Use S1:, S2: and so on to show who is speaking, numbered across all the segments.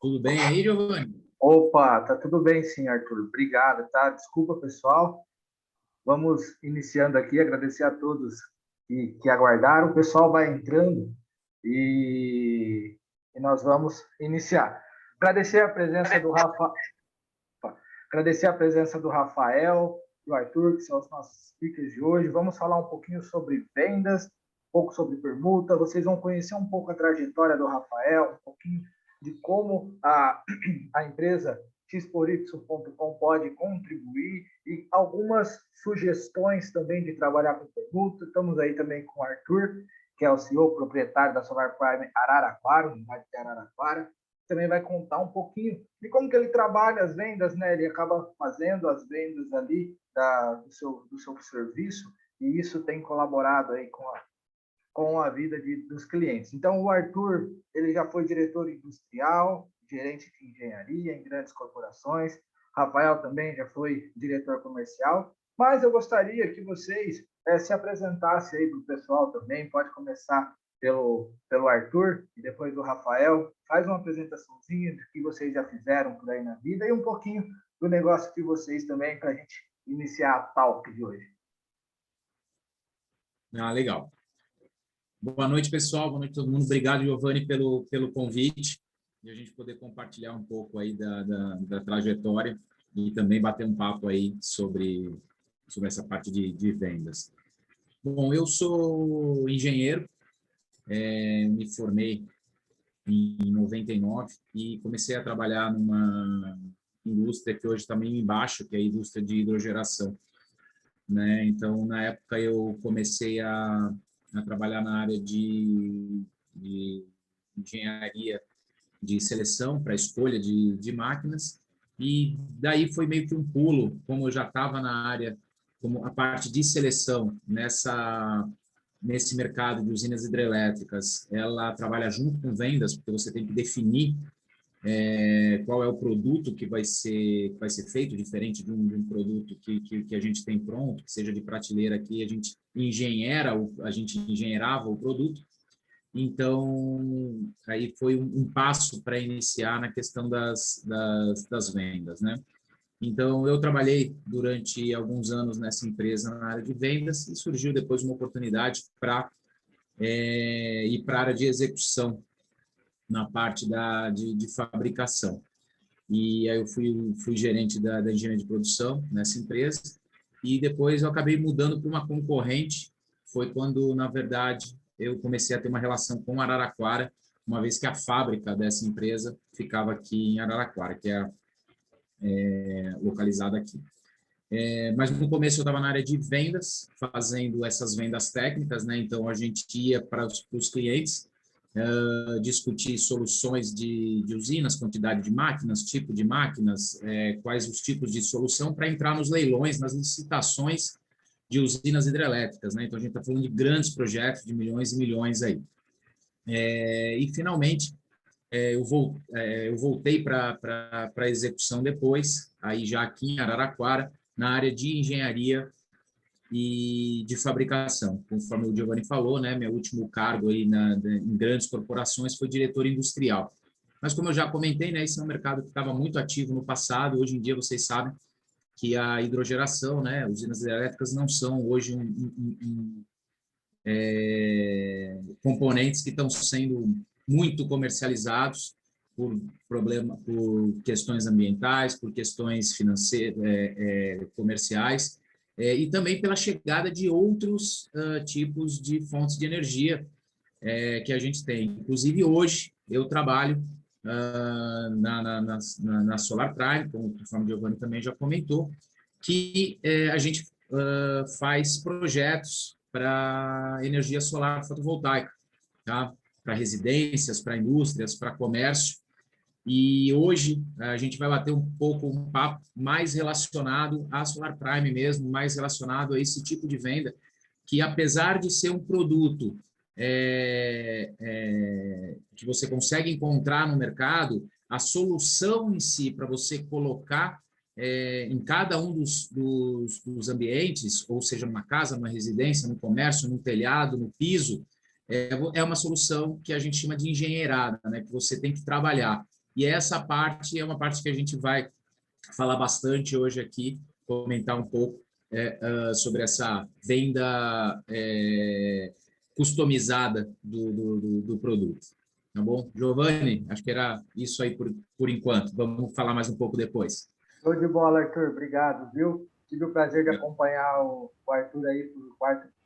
S1: Tudo bem aí, Giovanni?
S2: Opa, tá tudo bem sim, Arthur. Obrigado, tá? Desculpa, pessoal. Vamos iniciando aqui, agradecer a todos que aguardaram. O pessoal vai entrando e nós vamos iniciar. Agradecer a presença do Rafa, agradecer a presença do Rafael, do Arthur, que são os nossos speakers de hoje. Vamos falar um pouquinho sobre vendas, um pouco sobre permuta. Vocês vão conhecer um pouco a trajetória do Rafael, um pouquinho de como a empresa xporY.com pode contribuir e algumas sugestões também de trabalhar com permuta. Estamos aí também com o Arthur, que é o CEO proprietário da Solar Prime Araraquara, unidade de Araraquara. Também vai contar um pouquinho de como que ele trabalha as vendas, né? Ele acaba fazendo as vendas ali do seu serviço e isso tem colaborado aí com a vida dos clientes. Então, o Arthur, ele já foi diretor industrial, gerente de engenharia em grandes corporações. Rafael também já foi diretor comercial. Mas eu gostaria que vocês se apresentassem aí para o pessoal também. Pode começar pelo Arthur e depois do Rafael. Faz uma apresentaçãozinha do que vocês já fizeram por aí na vida e um pouquinho do negócio de vocês também para a gente iniciar a talk de hoje.
S1: Ah, legal. Boa noite, pessoal. Boa noite a todo mundo. Obrigado, Giovanni, pelo convite e a gente poder compartilhar um pouco aí da trajetória e também bater um papo aí sobre essa parte de vendas. Bom, eu sou engenheiro, me formei em 99 e comecei a trabalhar numa indústria que hoje está meio embaixo, que é a indústria de hidrogeração, né? Então, na época, eu comecei a trabalhar na área de engenharia de seleção para escolha de máquinas, e daí foi meio que um pulo, como eu já estava na área, como a parte de seleção nesse mercado de usinas hidrelétricas, ela trabalha junto com vendas, porque você tem que definir qual é o produto que vai ser feito, diferente de um produto que a gente tem pronto, que seja de prateleira aqui, a gente engenheirava o produto. Então, aí foi um passo para iniciar na questão das vendas, né? Então, eu trabalhei durante alguns anos nessa empresa na área de vendas e surgiu depois uma oportunidade para ir para a área de execução, na parte de fabricação. E aí eu fui gerente da engenharia de produção nessa empresa e depois eu acabei mudando para uma concorrente. Foi quando, na verdade, eu comecei a ter uma relação com Araraquara, uma vez que a fábrica dessa empresa ficava aqui em Araraquara, que é localizada aqui. Mas no começo eu estava na área de vendas, fazendo essas vendas técnicas, né? Então a gente ia para os clientes, discutir soluções de usinas, quantidade de máquinas, tipo de máquinas, quais os tipos de solução para entrar nos leilões, nas licitações de usinas hidrelétricas, né? Então a gente está falando de grandes projetos de milhões e milhões aí. E finalmente eu voltei para a execução depois, aí já aqui em Araraquara, na área de engenharia e de fabricação. Conforme o Giovanni falou, né, meu último cargo aí em grandes corporações foi diretor industrial. Mas como eu já comentei, né, esse é um mercado que estava muito ativo no passado. Hoje em dia vocês sabem que a hidrogeração, né, usinas elétricas não são hoje componentes que estão sendo muito comercializados por questões ambientais, por questões financeiras, comerciais, e também pela chegada de outros tipos de fontes de energia que a gente tem. Inclusive, hoje, eu trabalho na Solar Prime, conforme o Giovanni também já comentou, que a gente faz projetos para energia solar fotovoltaica, tá? Para residências, para indústrias, para comércio. E hoje a gente vai bater um papo mais relacionado à Solar Prime mesmo, mais relacionado a esse tipo de venda, que apesar de ser um produto que você consegue encontrar no mercado, a solução em si para você colocar em cada um dos ambientes, ou seja, numa casa, numa residência, no comércio, no telhado, no piso, é uma solução que a gente chama de engenheirada, né? Que você tem que trabalhar E essa parte é uma parte que a gente vai falar bastante hoje aqui, comentar um pouco sobre essa venda customizada do produto. Tá bom? Giovanni, acho que era isso aí por enquanto. Vamos falar mais um pouco depois.
S2: Show de bola, Arthur. Obrigado, viu? Tive o prazer de acompanhar o Arthur aí por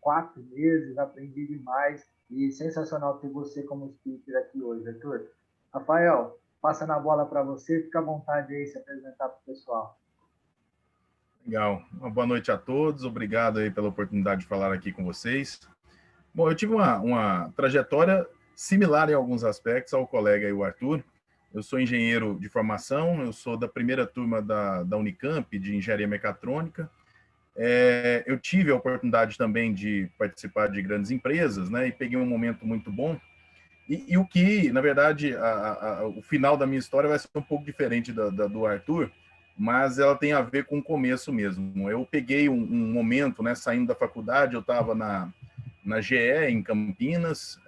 S2: 4 meses, aprendi demais e sensacional ter você como speaker aqui hoje, Arthur. Rafael, passa na bola para você, fica à vontade aí se apresentar para o pessoal.
S3: Legal. Uma boa noite a todos, obrigado aí pela oportunidade de falar aqui com vocês. Bom, eu tive uma trajetória similar em alguns aspectos ao colega aí, o Arthur. Eu sou engenheiro de formação, eu sou da primeira turma da Unicamp, de engenharia mecatrônica. Eu tive a oportunidade também de participar de grandes empresas, né, e peguei um momento muito bom. E o que, na verdade, o final da minha história vai ser um pouco diferente do Arthur, mas ela tem a ver com o começo mesmo. Eu peguei um momento, né, saindo da faculdade, eu estava na GE, em Campinas,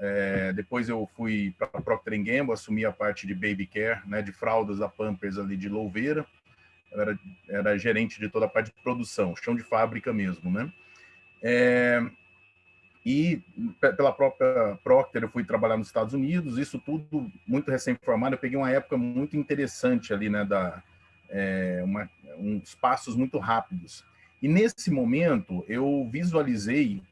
S3: depois eu fui para a Procter & Gamble, assumi a parte de Baby Care, né, de fraldas da Pampers ali de Louveira, eu era gerente de toda a parte de produção, chão de fábrica mesmo, né? E pela própria Procter eu fui trabalhar nos Estados Unidos, isso tudo muito recém-formado, eu peguei uma época muito interessante ali, né, uns passos muito rápidos. E nesse momento eu visualizei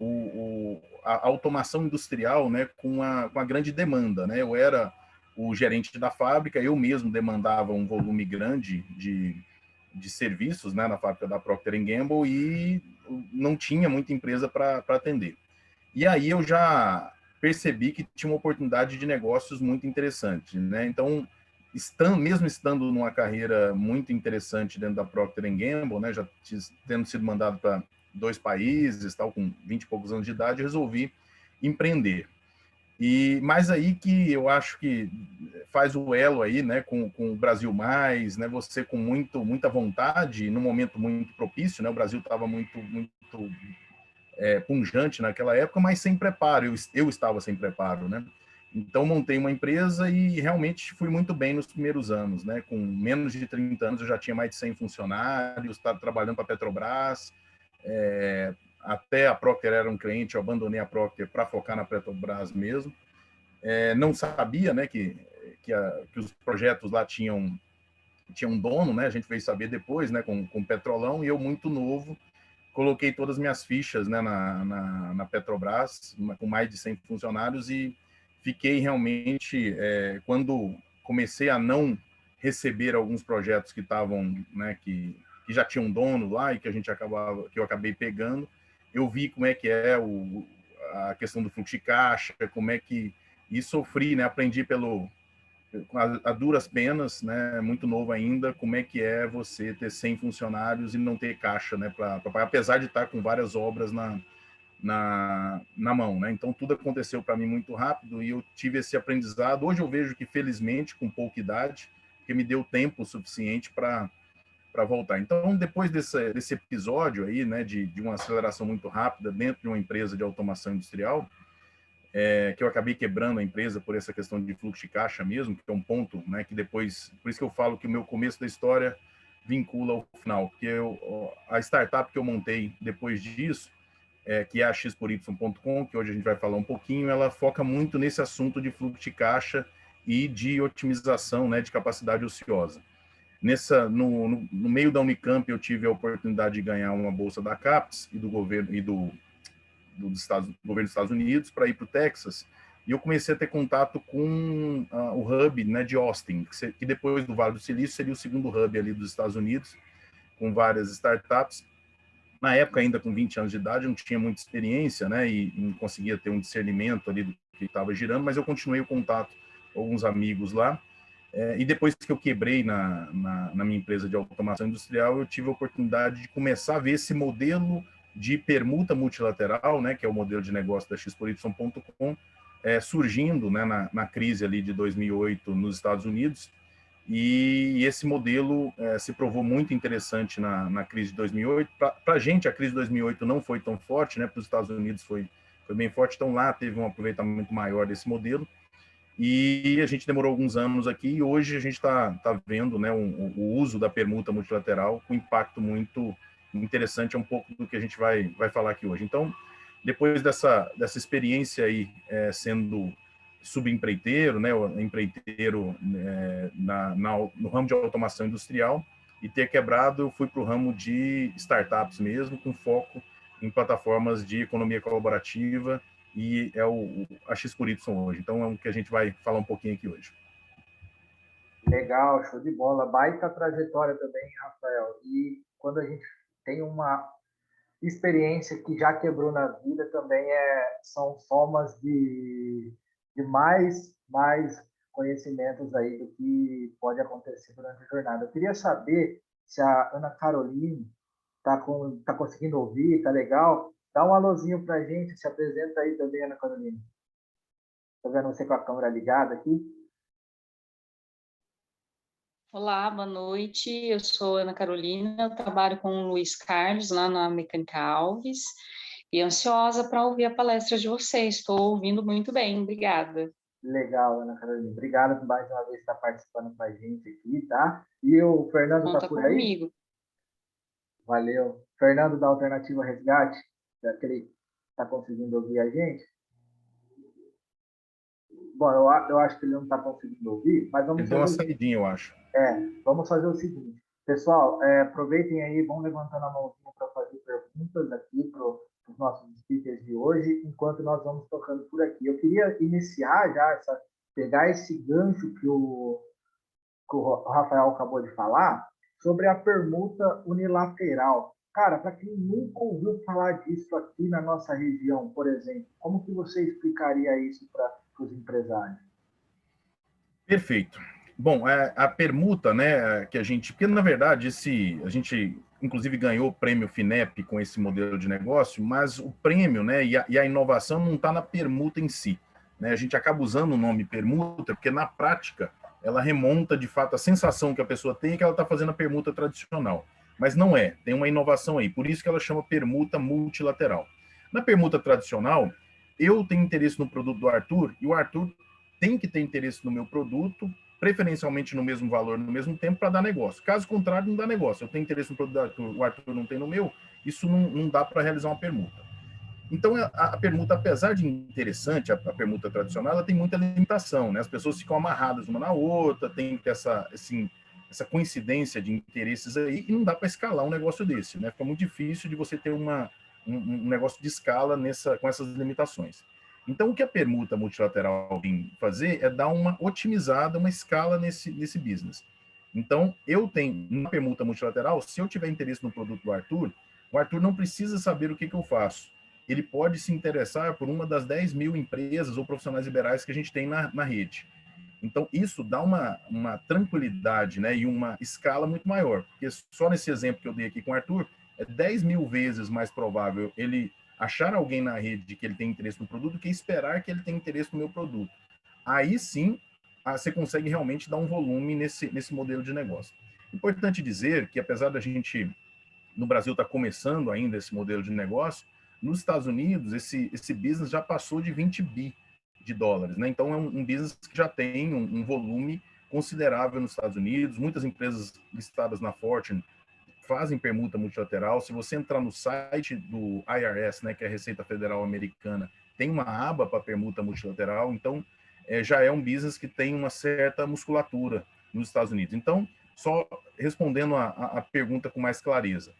S3: a automação industrial, né, com a grande demanda, né? Eu era o gerente da fábrica, eu mesmo demandava um volume grande de serviços, né, na fábrica da Procter & Gamble e não tinha muita empresa para atender. E aí eu já percebi que tinha uma oportunidade de negócios muito interessante, né? Então, mesmo estando numa carreira muito interessante dentro da Procter & Gamble, né, já tendo sido mandado para 2 países, tal, com 20 e poucos anos de idade, eu resolvi empreender. Mas aí que eu acho que faz o elo aí, né, com o Brasil Mais, né, você com muita vontade, num momento muito propício, né, o Brasil estava muito punjante naquela época, mas sem preparo, eu estava sem preparo, né? Então, montei uma empresa e realmente fui muito bem nos primeiros anos, né? Com menos de 30 anos, eu já tinha mais de 100 funcionários, estava trabalhando para a Petrobras, até a Procter era um cliente, eu abandonei a Procter para focar na Petrobras mesmo. Não sabia, né, que os projetos lá tinham um dono, né? A gente veio saber depois, né, com o Petrolão, e eu muito novo, coloquei todas as minhas fichas, né, na Petrobras, com mais de 100 funcionários, e fiquei realmente, quando comecei a não receber alguns projetos que estavam, né, que já tinham dono lá e que eu acabei pegando, eu vi como é que é a questão do fluxo de caixa, como é que, e sofri, né, aprendi a duras penas, né, muito novo ainda, como é que é você ter 100 funcionários e não ter caixa, né, para pagar, apesar de estar com várias obras na mão, né? Então tudo aconteceu para mim muito rápido e eu tive esse aprendizado. Hoje eu vejo que felizmente com pouca idade, que me deu tempo suficiente para voltar. Então depois desse episódio aí, né, de uma aceleração muito rápida dentro de uma empresa de automação industrial, que eu acabei quebrando a empresa por essa questão de fluxo de caixa mesmo, que é um ponto, né, que depois, por isso que eu falo que o meu começo da história vincula ao final, porque a startup que eu montei depois disso, que é a xpory.com, que hoje a gente vai falar um pouquinho, ela foca muito nesse assunto de fluxo de caixa e de otimização, né, de capacidade ociosa. No meio da Unicamp, eu tive a oportunidade de ganhar uma bolsa da CAPES e do governo e do governo dos Estados Unidos para ir para o Texas, e eu comecei a ter contato com o hub, né, de Austin, que depois do Vale do Silício seria o segundo hub ali dos Estados Unidos, com várias startups. Na época, ainda com 20 anos de idade, eu não tinha muita experiência, né, e não conseguia ter um discernimento ali do que estava girando, mas eu continuei o contato com alguns amigos lá. E depois que eu quebrei na minha empresa de automação industrial, eu tive a oportunidade de começar a ver esse modelo de permuta multilateral, né, que é o modelo de negócio da xpory.com, surgindo, né, na crise ali de 2008 nos Estados Unidos. E esse modelo se provou muito interessante na crise de 2008. Para a gente, a crise de 2008 não foi tão forte, né? Para os Estados Unidos foi bem forte, então lá teve um aproveitamento maior desse modelo. E a gente demorou alguns anos aqui e hoje a gente está vendo, né, o uso da permuta multilateral com impacto muito interessante, é um pouco do que a gente vai falar aqui hoje. Então, depois dessa experiência aí, sendo subempreiteiro, né, empreiteiro no ramo de automação industrial, e ter quebrado, eu fui para o ramo de startups mesmo, com foco em plataformas de economia colaborativa, e é a X-por-Y hoje. Então, é o que a gente vai falar um pouquinho aqui hoje.
S2: Legal, show de bola. Baita trajetória também, Rafael. E quando a gente tem uma experiência que já quebrou na vida, também são formas de mais conhecimentos aí do que pode acontecer durante a jornada. Eu queria saber se a Ana Caroline tá conseguindo ouvir, tá legal? Dá um alôzinho para a gente, se apresenta aí também, Ana Caroline. Estou vendo você com a câmera ligada aqui.
S4: Olá, boa noite. Eu sou Ana Carolina, eu trabalho com o Luiz Carlos lá na Mecânica Alves e ansiosa para ouvir a palestra de vocês. Estou ouvindo muito bem, obrigada.
S2: Legal, Ana Carolina. Obrigado por mais uma vez estar participando com a gente aqui, tá? E o Fernando está por aí?
S4: Comigo.
S2: Valeu. Fernando da Alternativa Resgate, será que ele está conseguindo ouvir a gente? Bom, eu acho que ele não está conseguindo ouvir, mas vamos
S3: fazer... Ele deu uma saidinha, eu acho.
S2: Vamos fazer o seguinte. Pessoal, aproveitem aí, vão levantando a mãozinha para fazer perguntas aqui para os nossos speakers de hoje, enquanto nós vamos tocando por aqui. Eu queria iniciar já, pegar esse gancho que o Rafael acabou de falar, sobre a permuta unilateral. Cara, para quem nunca ouviu falar disso aqui na nossa região, por exemplo, como que você explicaria isso para os empresários?
S3: Perfeito. Bom, a permuta, né, que a gente... Porque, na verdade, a gente, inclusive, ganhou o prêmio FINEP com esse modelo de negócio, mas o prêmio, né, e a inovação não está na permuta em si. Né? A gente acaba usando o nome permuta porque, na prática, ela remonta, de fato, a sensação que a pessoa tem é que ela está fazendo a permuta tradicional. Mas não é, tem uma inovação aí. Por isso que ela chama permuta multilateral. Na permuta tradicional, eu tenho interesse no produto do Arthur e o Arthur tem que ter interesse no meu produto, preferencialmente no mesmo valor, no mesmo tempo, para dar negócio. Caso contrário, não dá negócio. Eu tenho interesse no produto do Arthur, o Arthur não tem no meu, isso não dá para realizar uma permuta. Então, a permuta, apesar de interessante, a permuta tradicional, ela tem muita limitação, né? As pessoas ficam amarradas uma na outra, tem que ter essa coincidência de interesses aí, e não dá para escalar um negócio desse, né? Fica muito difícil de você ter um negócio de escala com essas limitações. Então, o que a permuta multilateral vem fazer é dar uma otimizada, uma escala nesse business. Então, eu tenho, na permuta multilateral, se eu tiver interesse no produto do Arthur, o Arthur não precisa saber o que eu faço. Ele pode se interessar por uma das 10 mil empresas ou profissionais liberais que a gente tem na rede. Então, isso dá uma tranquilidade, né, e uma escala muito maior. Porque só nesse exemplo que eu dei aqui com o Arthur, é 10 mil vezes mais provável ele achar alguém na rede que ele tem interesse no produto do que esperar que ele tenha interesse no meu produto. Aí sim, você consegue realmente dar um volume nesse modelo de negócio. Importante dizer que, apesar da gente, no Brasil, estar começando ainda esse modelo de negócio, nos Estados Unidos, esse business já passou de 20 bi de dólares, né? Então, é um business que já tem um volume considerável nos Estados Unidos. Muitas empresas listadas na Fortune fazem permuta multilateral. Se você entrar no site do IRS, né, que é a Receita Federal Americana, tem uma aba para permuta multilateral. Então, já é um business que tem uma certa musculatura nos Estados Unidos. Então, só respondendo a pergunta com mais clareza,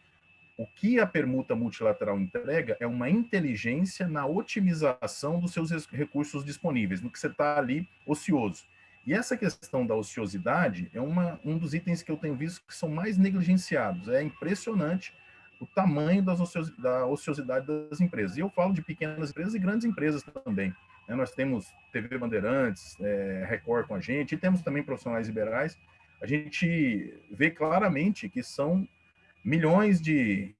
S3: o que a permuta multilateral entrega é uma inteligência na otimização dos seus recursos disponíveis, no que você está ali ocioso. E essa questão da ociosidade é um dos itens que eu tenho visto que são mais negligenciados. É impressionante o tamanho da ociosidade das empresas. E eu falo de pequenas empresas e grandes empresas também. Nós temos TV Bandeirantes, Record com a gente, e temos também profissionais liberais. A gente vê claramente que são milhões de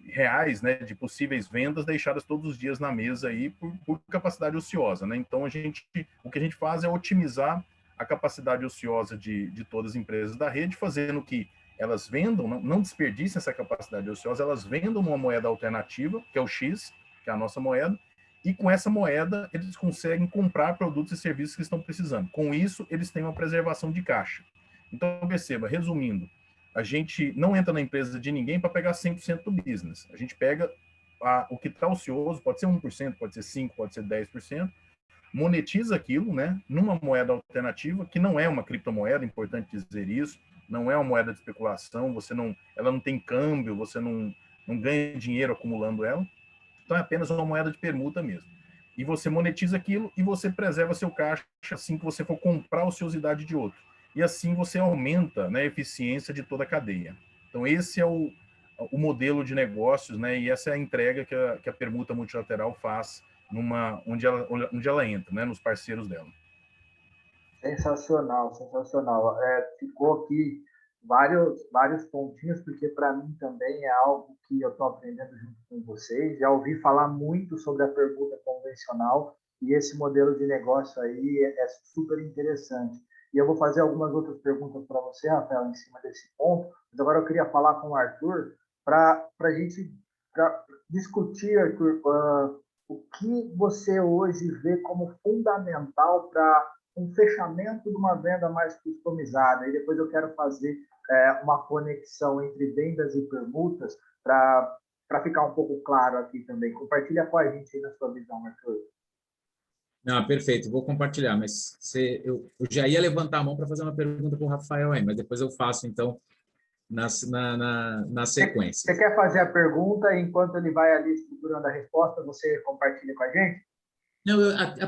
S3: reais, né, de possíveis vendas deixadas todos os dias na mesa aí por capacidade ociosa, né? Então o que a gente faz é otimizar a capacidade ociosa de todas as empresas da rede, fazendo que elas vendam, não desperdicem essa capacidade ociosa, elas vendam uma moeda alternativa, que é o X, que é a nossa moeda, e com essa moeda eles conseguem comprar produtos e serviços que estão precisando. Com isso, eles têm uma preservação de caixa. Então, perceba, resumindo, a gente não entra na empresa de ninguém para pegar 100% do business. A gente pega o que está ocioso, pode ser 1%, pode ser 5%, pode ser 10%, monetiza aquilo, né, numa moeda alternativa, que não é uma criptomoeda, importante dizer isso, não é uma moeda de especulação, ela não tem câmbio, você não ganha dinheiro acumulando ela, então é apenas uma moeda de permuta mesmo. E você monetiza aquilo e você preserva seu caixa assim que você for comprar a ociosidade de outro. E assim você aumenta, né, a eficiência de toda a cadeia. Então esse é o modelo de negócios, né, e essa é a entrega que a permuta multilateral faz onde ela entra, né, nos parceiros dela.
S2: Sensacional, sensacional. Ficou aqui vários pontinhos, porque para mim também é algo que eu estou aprendendo junto com vocês. Já ouvi falar muito sobre a permuta convencional e esse modelo de negócio aí é super interessante. E eu vou fazer algumas outras perguntas para você, Rafael, em cima desse ponto. Mas agora eu queria falar com o Arthur para a gente discutir, Arthur, o que você hoje vê como fundamental para um fechamento de uma venda mais customizada. E depois eu quero fazer uma conexão entre vendas e permutas para ficar um pouco claro aqui também. Compartilha com a gente aí na sua visão, Arthur.
S1: Não, perfeito, vou compartilhar, mas eu já ia levantar a mão para fazer uma pergunta para o Rafael aí, mas depois eu faço, então, na sequência.
S2: Você quer fazer a pergunta e enquanto ele vai ali estruturando a resposta, você compartilha com a gente?
S1: Não,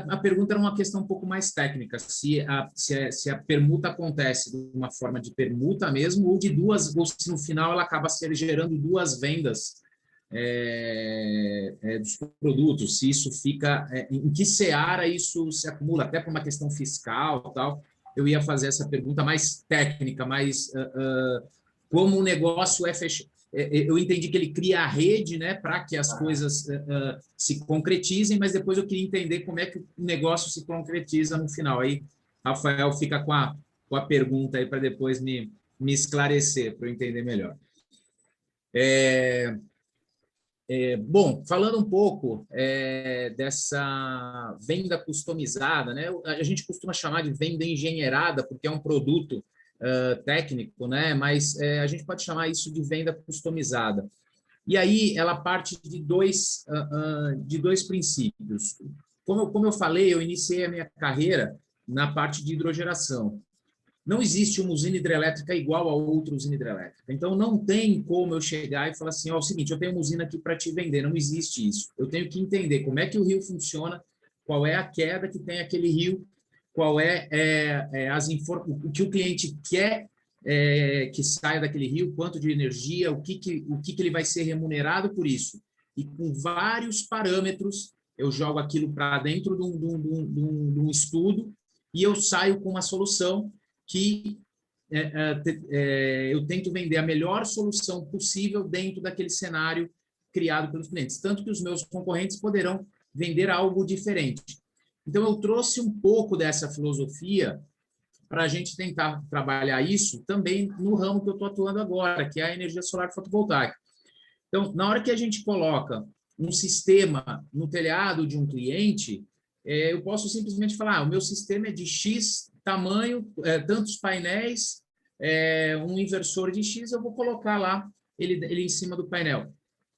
S1: a pergunta era uma questão um pouco mais técnica, se a permuta acontece de uma forma de permuta mesmo, ou de duas, ou se no final ela acaba gerando duas vendas dos produtos, se isso fica, em que seara isso se acumula, até por uma questão fiscal e tal. Eu ia fazer essa pergunta mais técnica, mais como o negócio é fechado. Eu entendi que ele cria a rede, né, para que as coisas se concretizem, mas depois eu queria entender como é que o negócio se concretiza no final. Aí, Rafael fica com a pergunta aí para depois me esclarecer, para eu entender melhor. Bom, falando um pouco dessa venda customizada, né, a gente costuma chamar de venda engenheirada, porque é um produto técnico, né? Mas a gente pode chamar isso de venda customizada. E aí ela parte de dois princípios. Como eu falei, eu iniciei a minha carreira na parte de hidrogeração. Não existe uma usina hidrelétrica igual a outra usina hidrelétrica. Então, não tem como eu chegar e falar assim, é o seguinte, eu tenho uma usina aqui para te vender. Não existe isso. Eu tenho que entender como é que o rio funciona, qual é a queda que tem aquele rio, qual o que o cliente quer que saia daquele rio, quanto de energia, o que ele vai ser remunerado por isso. E com vários parâmetros, eu jogo aquilo para dentro de um estudo e eu saio com uma solução que eu tento vender a melhor solução possível dentro daquele cenário criado pelos clientes. Tanto que os meus concorrentes poderão vender algo diferente. Então, eu trouxe um pouco dessa filosofia para a gente tentar trabalhar isso também no ramo que eu estou atuando agora, que é a energia solar fotovoltaica. Então, na hora que a gente coloca um sistema no telhado de um cliente, eu posso simplesmente falar, o meu sistema é de X tamanho, tantos painéis, um inversor de X, eu vou colocar lá ele em cima do painel.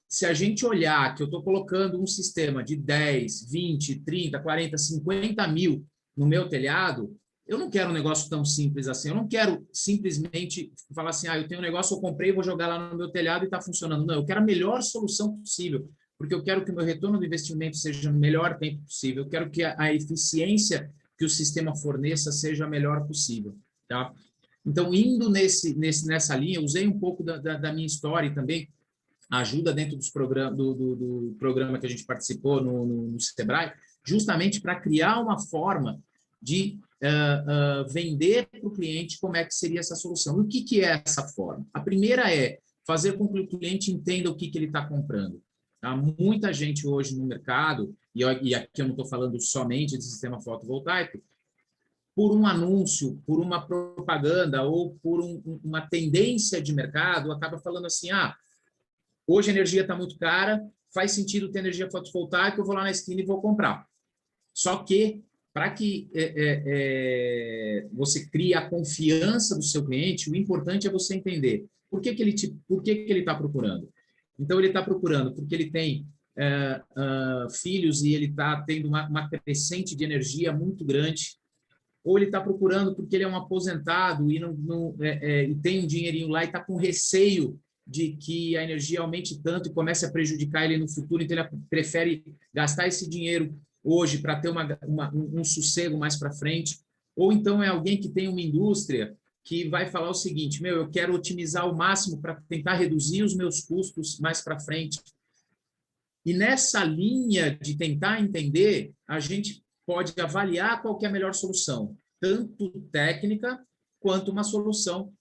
S1: Se a gente olhar que eu estou colocando um sistema de 10, 20, 30, 40, 50 mil no meu telhado, eu não quero um negócio tão simples assim. Eu não quero simplesmente falar assim, eu tenho um negócio, eu comprei, vou jogar lá no meu telhado e está funcionando. Não, eu quero a melhor solução possível, porque eu quero que o meu retorno do investimento seja no melhor tempo possível. Eu quero que a eficiência que o sistema forneça seja a melhor possível. Tá? Então, indo nessa linha, eu usei um pouco da minha história e também ajuda dentro do programa que a gente participou no Sebrae, justamente para criar uma forma de vender para o cliente como é que seria essa solução. O que é essa forma? A primeira é fazer com que o cliente entenda o que ele está comprando. Tá? Muita gente hoje no mercado, e aqui eu não estou falando somente de sistema fotovoltaico, por um anúncio, por uma propaganda ou por uma tendência de mercado, acaba falando assim, hoje a energia está muito cara, faz sentido ter energia fotovoltaica, eu vou lá na esquina e vou comprar. Só que, para que você crie a confiança do seu cliente, o importante é você entender por que ele está procurando. Então, ele está procurando porque ele tem filhos e ele está tendo uma crescente de energia muito grande, ou ele está procurando porque ele é um aposentado e, e tem um dinheirinho lá e está com receio de que a energia aumente tanto e comece a prejudicar ele no futuro, então ele prefere gastar esse dinheiro hoje para ter um sossego mais para frente. Ou então é alguém que tem uma indústria que vai falar o seguinte: eu quero otimizar ao máximo para tentar reduzir os meus custos mais para frente. E nessa linha de tentar entender, a gente pode avaliar qual que é a melhor solução, tanto técnica quanto uma solução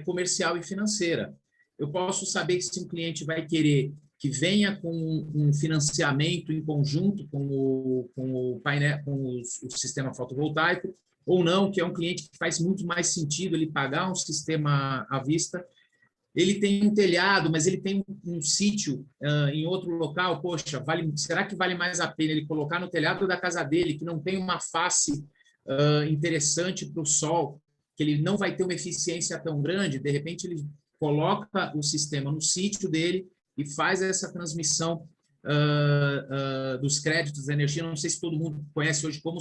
S1: comercial e financeira. Eu posso saber se um cliente vai querer que venha com um financiamento em conjunto com o painel, com o sistema fotovoltaico, ou não, que é um cliente que faz muito mais sentido ele pagar um sistema à vista. Ele tem um telhado, mas ele tem um sítio em outro local. Poxa, será que vale mais a pena ele colocar no telhado da casa dele, que não tem uma face interessante para o sol, que ele não vai ter uma eficiência tão grande? De repente, ele coloca o sistema no sítio dele e faz essa transmissão dos créditos da energia. Não sei se todo mundo conhece hoje como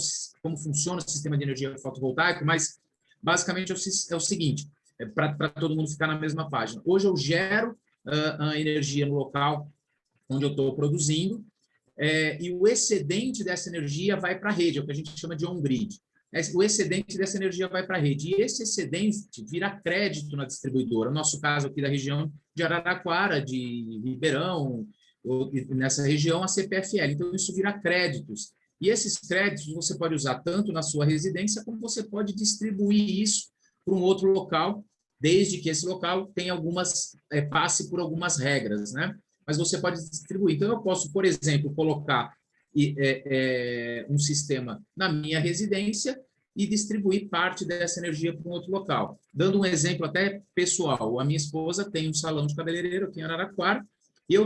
S1: funciona o sistema de energia fotovoltaico, mas basicamente é o seguinte, para todo mundo ficar na mesma página. Hoje eu gero a energia no local onde eu estou produzindo, e o excedente dessa energia vai para a rede, é o que a gente chama de on-grid. O excedente dessa energia vai para a rede, e esse excedente vira crédito na distribuidora. No nosso caso aqui da região de Araraquara, de Ribeirão, nessa região, a CPFL. Então, isso vira créditos. E esses créditos você pode usar tanto na sua residência, como você pode distribuir isso para um outro local, desde que esse local tenha passe por algumas regras, né? Mas você pode distribuir. Então, eu posso, por exemplo, colocar um sistema na minha residência e distribuir parte dessa energia para um outro local. Dando um exemplo até pessoal, a minha esposa tem um salão de cabeleireiro aqui em Araraquara, e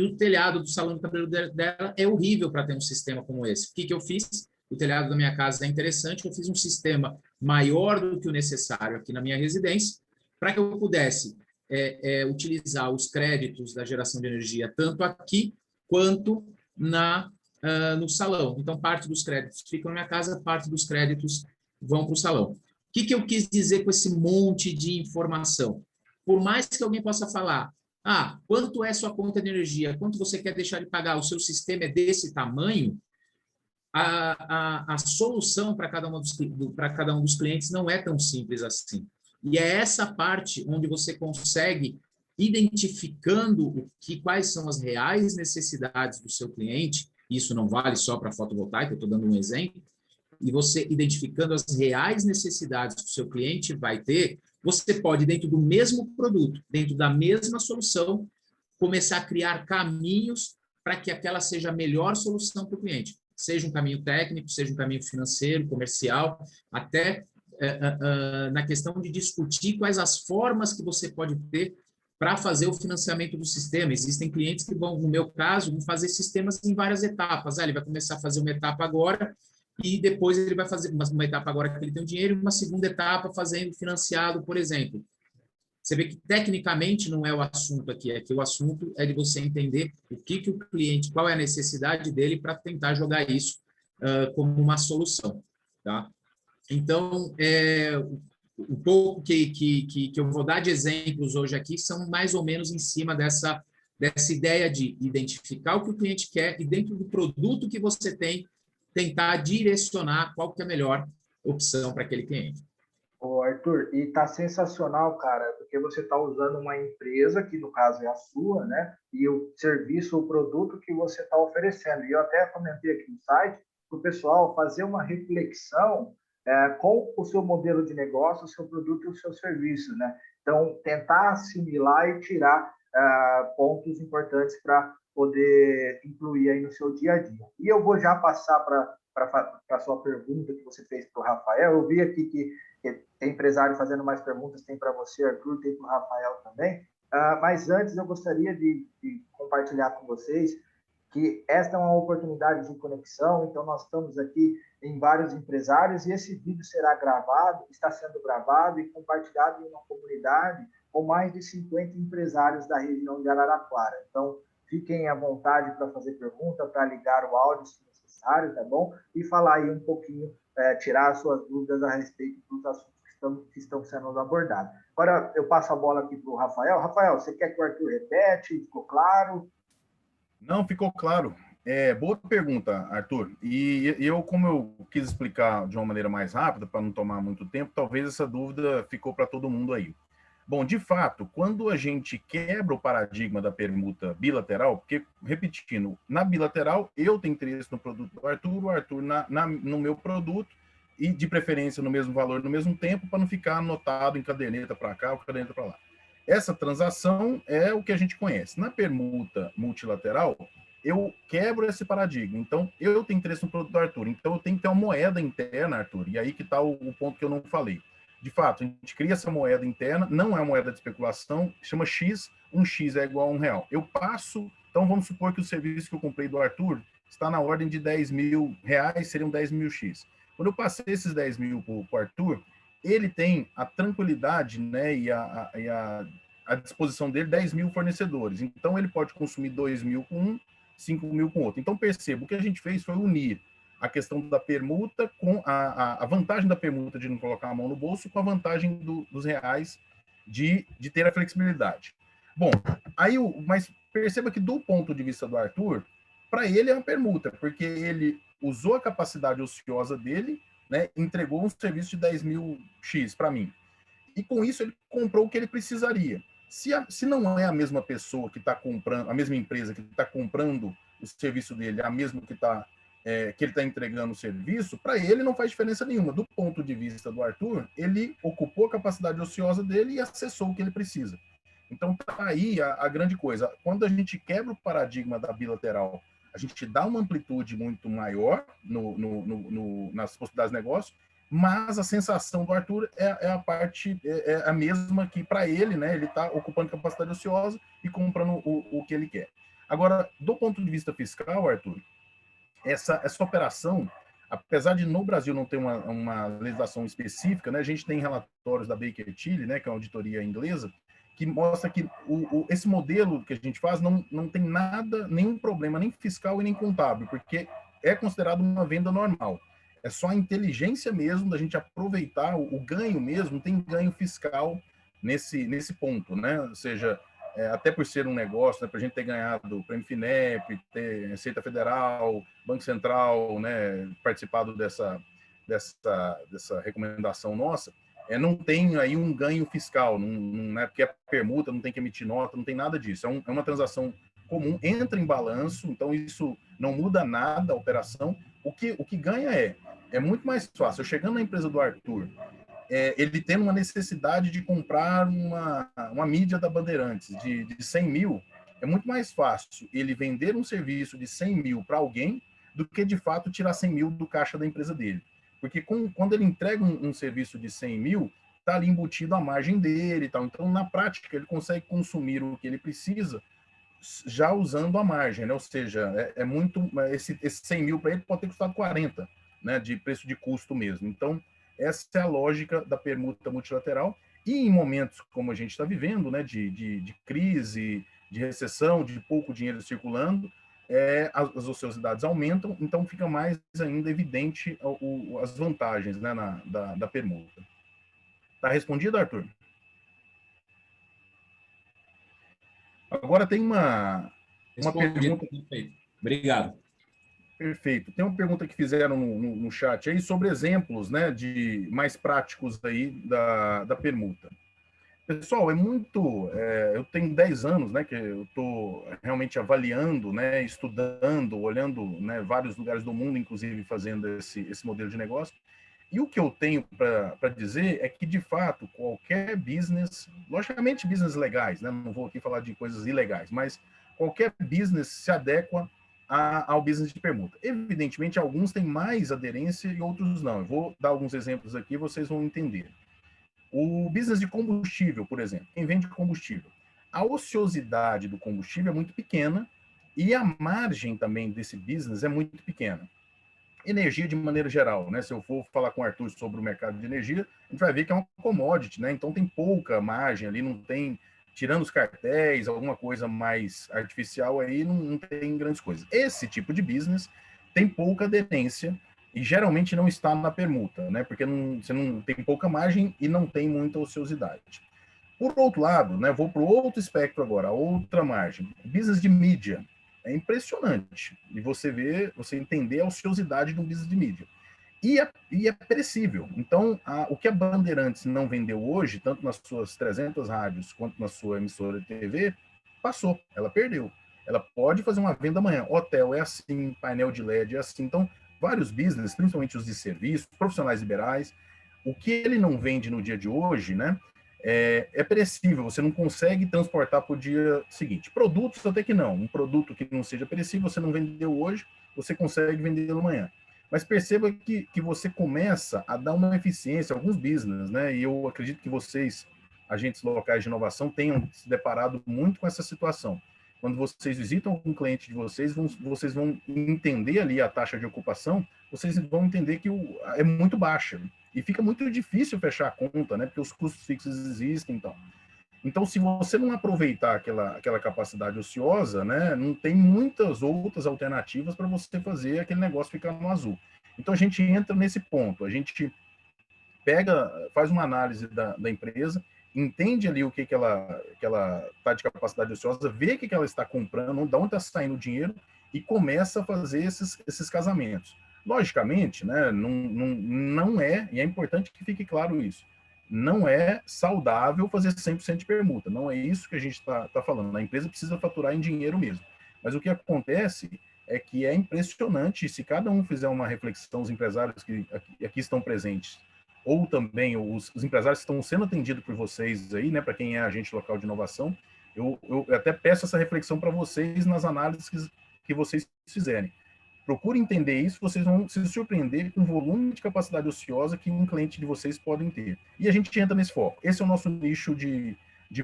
S1: o telhado do salão de cabeleireiro dela é horrível para ter um sistema como esse. O que eu fiz? O telhado da minha casa é interessante, eu fiz um sistema maior do que o necessário aqui na minha residência, para que eu pudesse utilizar os créditos da geração de energia tanto aqui quanto no salão. Então, parte dos créditos ficam na minha casa, parte dos créditos vão para o salão. O que eu quis dizer com esse monte de informação? Por mais que alguém possa falar, quanto é sua conta de energia, quanto você quer deixar de pagar, o seu sistema é desse tamanho, a solução para cada um dos clientes não é tão simples assim. E é essa parte onde você consegue, identificando quais são as reais necessidades do seu cliente. Isso não vale só para fotovoltaica, eu estou dando um exemplo, e você identificando as reais necessidades que o seu cliente vai ter, você pode, dentro do mesmo produto, dentro da mesma solução, começar a criar caminhos para que aquela seja a melhor solução para o cliente. Seja um caminho técnico, seja um caminho financeiro, comercial, até na questão de discutir quais as formas que você pode ter para fazer o financiamento do sistema. Existem clientes que vão, no meu caso, vão fazer sistemas em várias etapas. Ele vai começar a fazer uma etapa agora e depois ele vai fazer uma etapa agora que ele tem o dinheiro e uma segunda etapa fazendo financiado, por exemplo. Você vê que tecnicamente não é o assunto aqui, é que o assunto é de você entender o que o cliente, qual é a necessidade dele para tentar jogar isso como uma solução, tá? Então, um pouco que eu vou dar de exemplos hoje aqui são mais ou menos em cima dessa ideia de identificar o que o cliente quer e, dentro do produto que você tem, tentar direcionar qual que é a melhor opção para aquele cliente.
S2: Ô, Arthur, e tá sensacional, cara, porque você está usando uma empresa, que no caso é a sua, né? E o serviço, o produto que você está oferecendo. E eu até comentei aqui no site para o pessoal fazer uma reflexão com o seu modelo de negócio, o seu produto e o seu serviço, né? Então, tentar assimilar e tirar pontos importantes para poder incluir aí no seu dia a dia. E eu vou já passar para a sua pergunta que você fez para o Rafael. Eu vi aqui que tem empresário fazendo mais perguntas, tem para você, Arthur, tem para o Rafael também. Mas antes eu gostaria de compartilhar com vocês que esta é uma oportunidade de conexão, então nós estamos aqui em vários empresários e esse vídeo será gravado, está sendo gravado e compartilhado em uma comunidade com mais de 50 empresários da região de Araraquara. Então, fiquem à vontade para fazer pergunta, para ligar o áudio se necessário, tá bom? E falar aí um pouquinho, tirar as suas dúvidas a respeito dos assuntos que estão sendo abordados. Agora eu passo a bola aqui para o Rafael. Rafael, você quer que o Arthur repete? Ficou claro?
S3: Não, ficou claro. Boa pergunta, Arthur. E eu, como eu quis explicar de uma maneira mais rápida, para não tomar muito tempo, talvez essa dúvida ficou para todo mundo aí. Bom, de fato, quando a gente quebra o paradigma da permuta bilateral, porque, repetindo, na bilateral, eu tenho interesse no produto do Arthur, o Arthur no meu produto, e de preferência no mesmo valor, no mesmo tempo, para não ficar anotado em caderneta para cá ou caderneta para lá. Essa transação é o que a gente conhece. Na permuta multilateral, eu quebro esse paradigma. Então, eu tenho interesse no produto do Arthur. Então, eu tenho que ter uma moeda interna, Arthur. E aí que está o ponto que eu não falei. De fato, a gente cria essa moeda interna, não é uma moeda de especulação, chama X, um X é igual a R$1. Eu passo, então vamos supor que o serviço que eu comprei do Arthur está na ordem de R$10.000, seriam 10.000 X. Quando eu passei esses 10.000 para o Arthur, ele tem a tranquilidade, né, e a disposição dele 10.000 fornecedores. Então, ele pode consumir 2.000 com um, 5.000 com outro. Então, perceba, o que a gente fez foi unir a questão da permuta com a vantagem da permuta de não colocar a mão no bolso com a vantagem dos reais de ter a flexibilidade. Bom, mas perceba que do ponto de vista do Arthur, para ele é uma permuta, porque ele usou a capacidade ociosa dele, né, entregou um serviço de 10.000 X para mim. E com isso ele comprou o que ele precisaria. Se não é a mesma pessoa que está comprando, a mesma empresa que está comprando o serviço dele, a mesma que ele está entregando o serviço, para ele não faz diferença nenhuma. Do ponto de vista do Arthur, ele ocupou a capacidade ociosa dele e acessou o que ele precisa. Então, tá aí a grande coisa. Quando a gente quebra o paradigma da bilateral, a gente dá uma amplitude muito maior nas possibilidades de negócio, mas a sensação do Arthur é a mesma que para ele, né? Ele está ocupando capacidade ociosa e comprando o que ele quer. Agora, do ponto de vista fiscal, Arthur, essa operação, apesar de no Brasil não ter uma legislação específica, né? A gente tem relatórios da Baker Tilly, né? Que é uma auditoria inglesa, que mostra que esse modelo que a gente faz não tem nada, nenhum problema, nem fiscal e nem contábil, porque é considerado uma venda normal. É só a inteligência mesmo da gente aproveitar o ganho mesmo, tem ganho fiscal nesse ponto, né? Ou seja, até por ser um negócio, né, para a gente ter ganhado o Prêmio FINEP, ter Receita Federal, Banco Central, né, participado dessa recomendação nossa, não tem aí um ganho fiscal, não é porque é permuta, não tem que emitir nota, não tem nada disso. É uma transação comum, entra em balanço, então isso não muda nada a operação. O que ganha é muito mais fácil. Eu chegando na empresa do Arthur, ele tendo uma necessidade de comprar uma mídia da Bandeirantes de 100 mil, é muito mais fácil ele vender um serviço de 100 mil para alguém do que, de fato, tirar 100 mil do caixa da empresa dele. Porque quando ele entrega um serviço de 100 mil, está ali embutido a margem dele e tal. Então, na prática, ele consegue consumir o que ele precisa já usando a margem, né? Ou seja, esse 100 mil para ele pode ter custado 40, né? De preço de custo mesmo. Então, essa é a lógica da permuta multilateral. E em momentos como a gente está vivendo, né? De crise, de recessão, de pouco dinheiro circulando, as ociosidades aumentam, então fica mais ainda evidente as vantagens, né, da permuta. Está respondido, Arthur? Agora tem uma pergunta.
S1: Perfeito. Obrigado.
S3: Perfeito. Tem uma pergunta que fizeram no chat aí sobre exemplos, né, de mais práticos aí da permuta. Pessoal, eu tenho 10 anos, né, que eu estou realmente avaliando, né, estudando, olhando, né, vários lugares do mundo, inclusive fazendo esse modelo de negócio. E o que eu tenho para dizer é que, de fato, qualquer business, logicamente business legais, né, não vou aqui falar de coisas ilegais, mas qualquer business se adequa ao business de permuta. Evidentemente, alguns têm mais aderência e outros não. Eu vou dar alguns exemplos aqui, vocês vão entender. O business de combustível, por exemplo, quem vende combustível. a ociosidade do combustível é muito pequena e a margem também desse business é muito pequena. Energia de maneira geral, né? Se eu for falar com o Arthur sobre o mercado de energia, a gente vai ver que é uma commodity, né? Então tem pouca margem ali, não tem, tirando os cartéis, alguma coisa mais artificial aí, não tem grandes coisas. Esse tipo de business tem pouca aderência e geralmente não está na permuta, né? Porque você não tem pouca margem e não tem muita ociosidade. Por outro lado, né, vou para o outro espectro agora, a outra margem. Business de mídia. É impressionante. E você entender a ociosidade do business de mídia. E é perecível. Então, o que a Bandeirantes não vendeu hoje, tanto nas suas 300 rádios quanto na sua emissora de TV, passou. Ela perdeu. Ela pode fazer uma venda amanhã. Hotel é assim, painel de LED é assim. Então, vários business, principalmente os de serviço, profissionais liberais, o que ele não vende no dia de hoje, né? É perecível, você não consegue transportar para o dia seguinte. Produtos até que não. Um produto que não seja perecível, você não vendeu hoje, você consegue vendê-lo amanhã. Mas perceba que você começa a dar uma eficiência, alguns business, né? E eu acredito que vocês, agentes locais de inovação, tenham se deparado muito com essa situação. Quando vocês visitam algum cliente de vocês, vocês vão entender ali a taxa de ocupação, vocês vão entender que é muito baixa. E fica muito difícil fechar a conta, né? Porque os custos fixos existem, então. Então, se você não aproveitar aquela capacidade ociosa, né, não tem muitas outras alternativas para você fazer aquele negócio ficar no azul. Então, a gente entra nesse ponto, a gente faz uma análise da empresa, entende ali o que ela está de capacidade ociosa, vê o que ela está comprando, de onde está saindo o dinheiro e começa a fazer esses casamentos. Logicamente, né, não é, e é importante que fique claro isso, não é saudável fazer 100% de permuta. Não é isso que a gente está falando. A empresa precisa faturar em dinheiro mesmo. Mas o que acontece é que é impressionante, se cada um fizer uma reflexão, os empresários que aqui estão presentes, ou também os empresários que estão sendo atendidos por vocês aí, né, para quem é agente local de inovação, eu até peço essa reflexão para vocês nas análises que vocês fizerem. Procure entender isso, vocês vão se surpreender com o volume de capacidade ociosa que um cliente de vocês podem ter. E a gente entra nesse foco. Esse é o nosso nicho de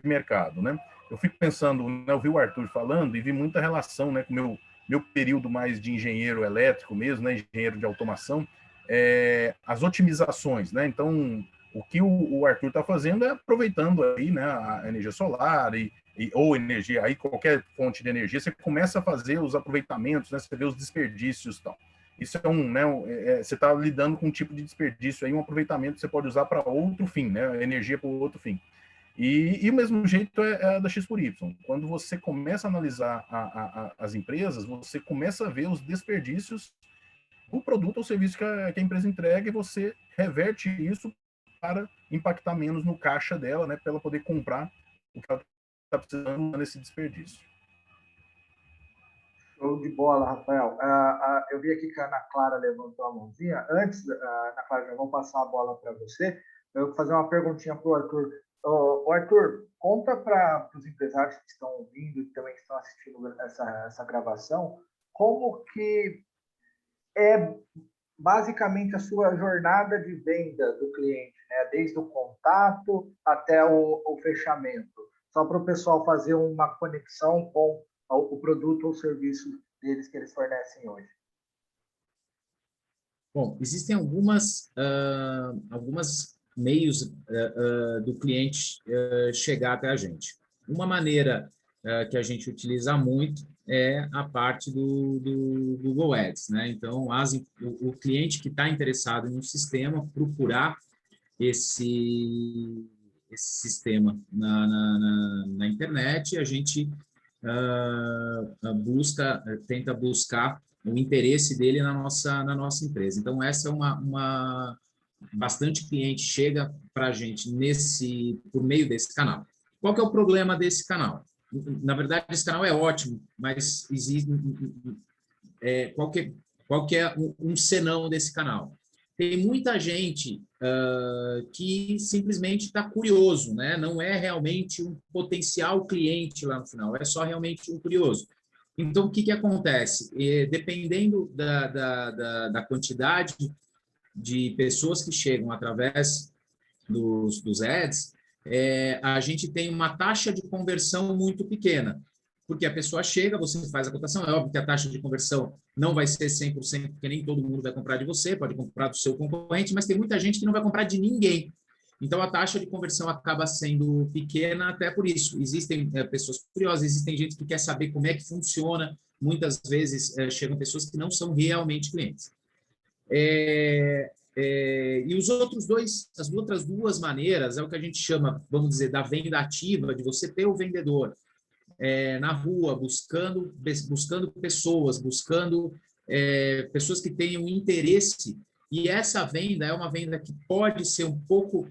S3: mercado, né? Eu fico pensando, né, eu vi o Arthur falando e vi muita relação, né, com o meu período mais de engenheiro elétrico mesmo, né, engenheiro de automação, as otimizações, né? Então, o que o Arthur está fazendo é aproveitando aí, né, a energia solar ou energia, aí qualquer fonte de energia, você começa a fazer os aproveitamentos, né? Você vê os desperdícios e tal. Isso é né? Você está lidando com um tipo de desperdício aí, um aproveitamento que você pode usar para outro fim, né? Energia para outro fim. E o mesmo jeito é da X por Y. Quando você começa a analisar as empresas, você começa a ver os desperdícios do produto ou serviço que a empresa entrega e você reverte isso para impactar menos no caixa dela, né? Para ela poder comprar o que ela está precisando nesse desperdício.
S2: Show de bola, Rafael. Eu vi aqui que a Ana Clara levantou a mãozinha. Antes, Ana Clara, já vou passar a bola para você. Eu vou fazer uma perguntinha para o Arthur. Arthur, conta para os empresários que estão ouvindo e também que estão assistindo essa gravação, como que é basicamente a sua jornada de venda do cliente, né? Desde o contato até o fechamento. Só para o pessoal fazer uma conexão com o produto ou serviço deles que eles fornecem hoje.
S1: Bom, existem algumas meios do cliente chegar até a gente. Uma maneira que a gente utiliza muito é a parte do Google Ads, né? Então, o cliente que está interessado em um sistema procurar esse sistema na internet, a gente tenta buscar o interesse dele na nossa empresa. Então, essa é bastante cliente chega para a gente por meio desse canal. Qual que é o problema desse canal? Na verdade, esse canal é ótimo, mas existe qual que é um senão desse canal? Tem muita gente que simplesmente está curioso, né? Não é realmente um potencial cliente lá no final, é só realmente um curioso. Então, o que acontece? Dependendo da quantidade de pessoas que chegam através dos ads, a gente tem uma taxa de conversão muito pequena, porque a pessoa chega, você faz a cotação, é óbvio que a taxa de conversão não vai ser 100%, porque nem todo mundo vai comprar de você, pode comprar do seu concorrente, mas tem muita gente que não vai comprar de ninguém. Então, a taxa de conversão acaba sendo pequena até por isso. Existem pessoas curiosas, existem gente que quer saber como é que funciona. Muitas vezes chegam pessoas que não são realmente clientes. E os outros as outras duas maneiras é o que a gente chama, vamos dizer, da venda ativa, de você ter o vendedor na rua, buscando pessoas, buscando pessoas que tenham interesse. E essa venda é uma venda que pode ser um pouco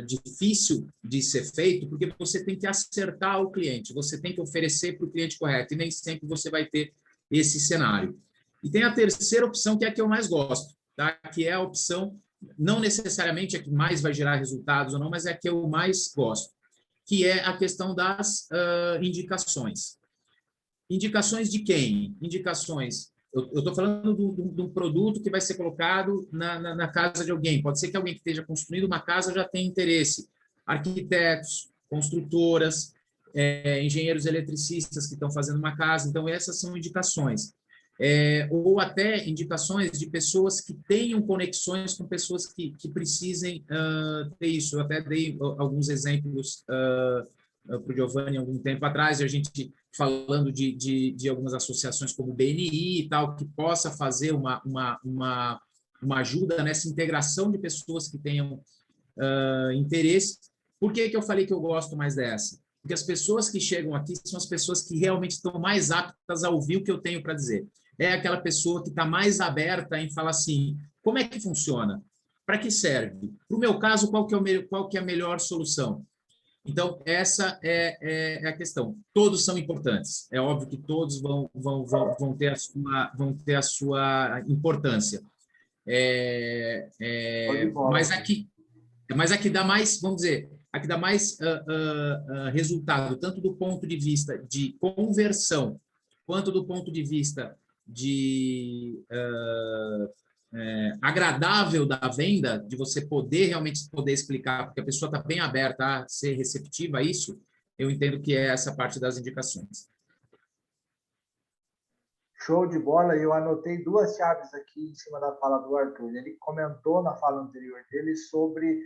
S1: difícil de ser feito, porque você tem que acertar o cliente, você tem que oferecer para o cliente correto, e nem sempre você vai ter esse cenário. E tem a terceira opção, que é a que eu mais gosto, tá? Que é a opção, não necessariamente a que mais vai gerar resultados ou não, mas é a que eu mais gosto, que é a questão das indicações. Indicações de quem? Indicações. Eu estou falando de um produto que vai ser colocado na casa de alguém. Pode ser que alguém que esteja construindo uma casa já tenha interesse. Arquitetos, construtoras, engenheiros eletricistas que estão fazendo uma casa. Então, essas são indicações. Ou até indicações de pessoas que tenham conexões com pessoas que precisem ter isso. Eu até dei alguns exemplos para o Giovanni algum tempo atrás, a gente falando de algumas associações como o BNI e tal, que possa fazer uma ajuda nessa integração de pessoas que tenham interesse. Por que eu falei que eu gosto mais dessa? Porque as pessoas que chegam aqui são as pessoas que realmente estão mais aptas a ouvir o que eu tenho para dizer. É aquela pessoa que está mais aberta em falar assim, como é que funciona? Para que serve? Para o meu caso, qual que é a melhor solução? Então, essa é a questão. Todos são importantes. É óbvio que todos vão ter a sua importância. Mas a que dá mais, vamos dizer, a que dá mais resultado, tanto do ponto de vista de conversão, quanto do ponto de vista de agradável da venda, de você realmente poder explicar, porque a pessoa está bem aberta a ser receptiva a isso, eu entendo que é essa parte das indicações.
S2: Show de bola, eu anotei duas chaves aqui em cima da fala do Arthur. Ele comentou na fala anterior dele sobre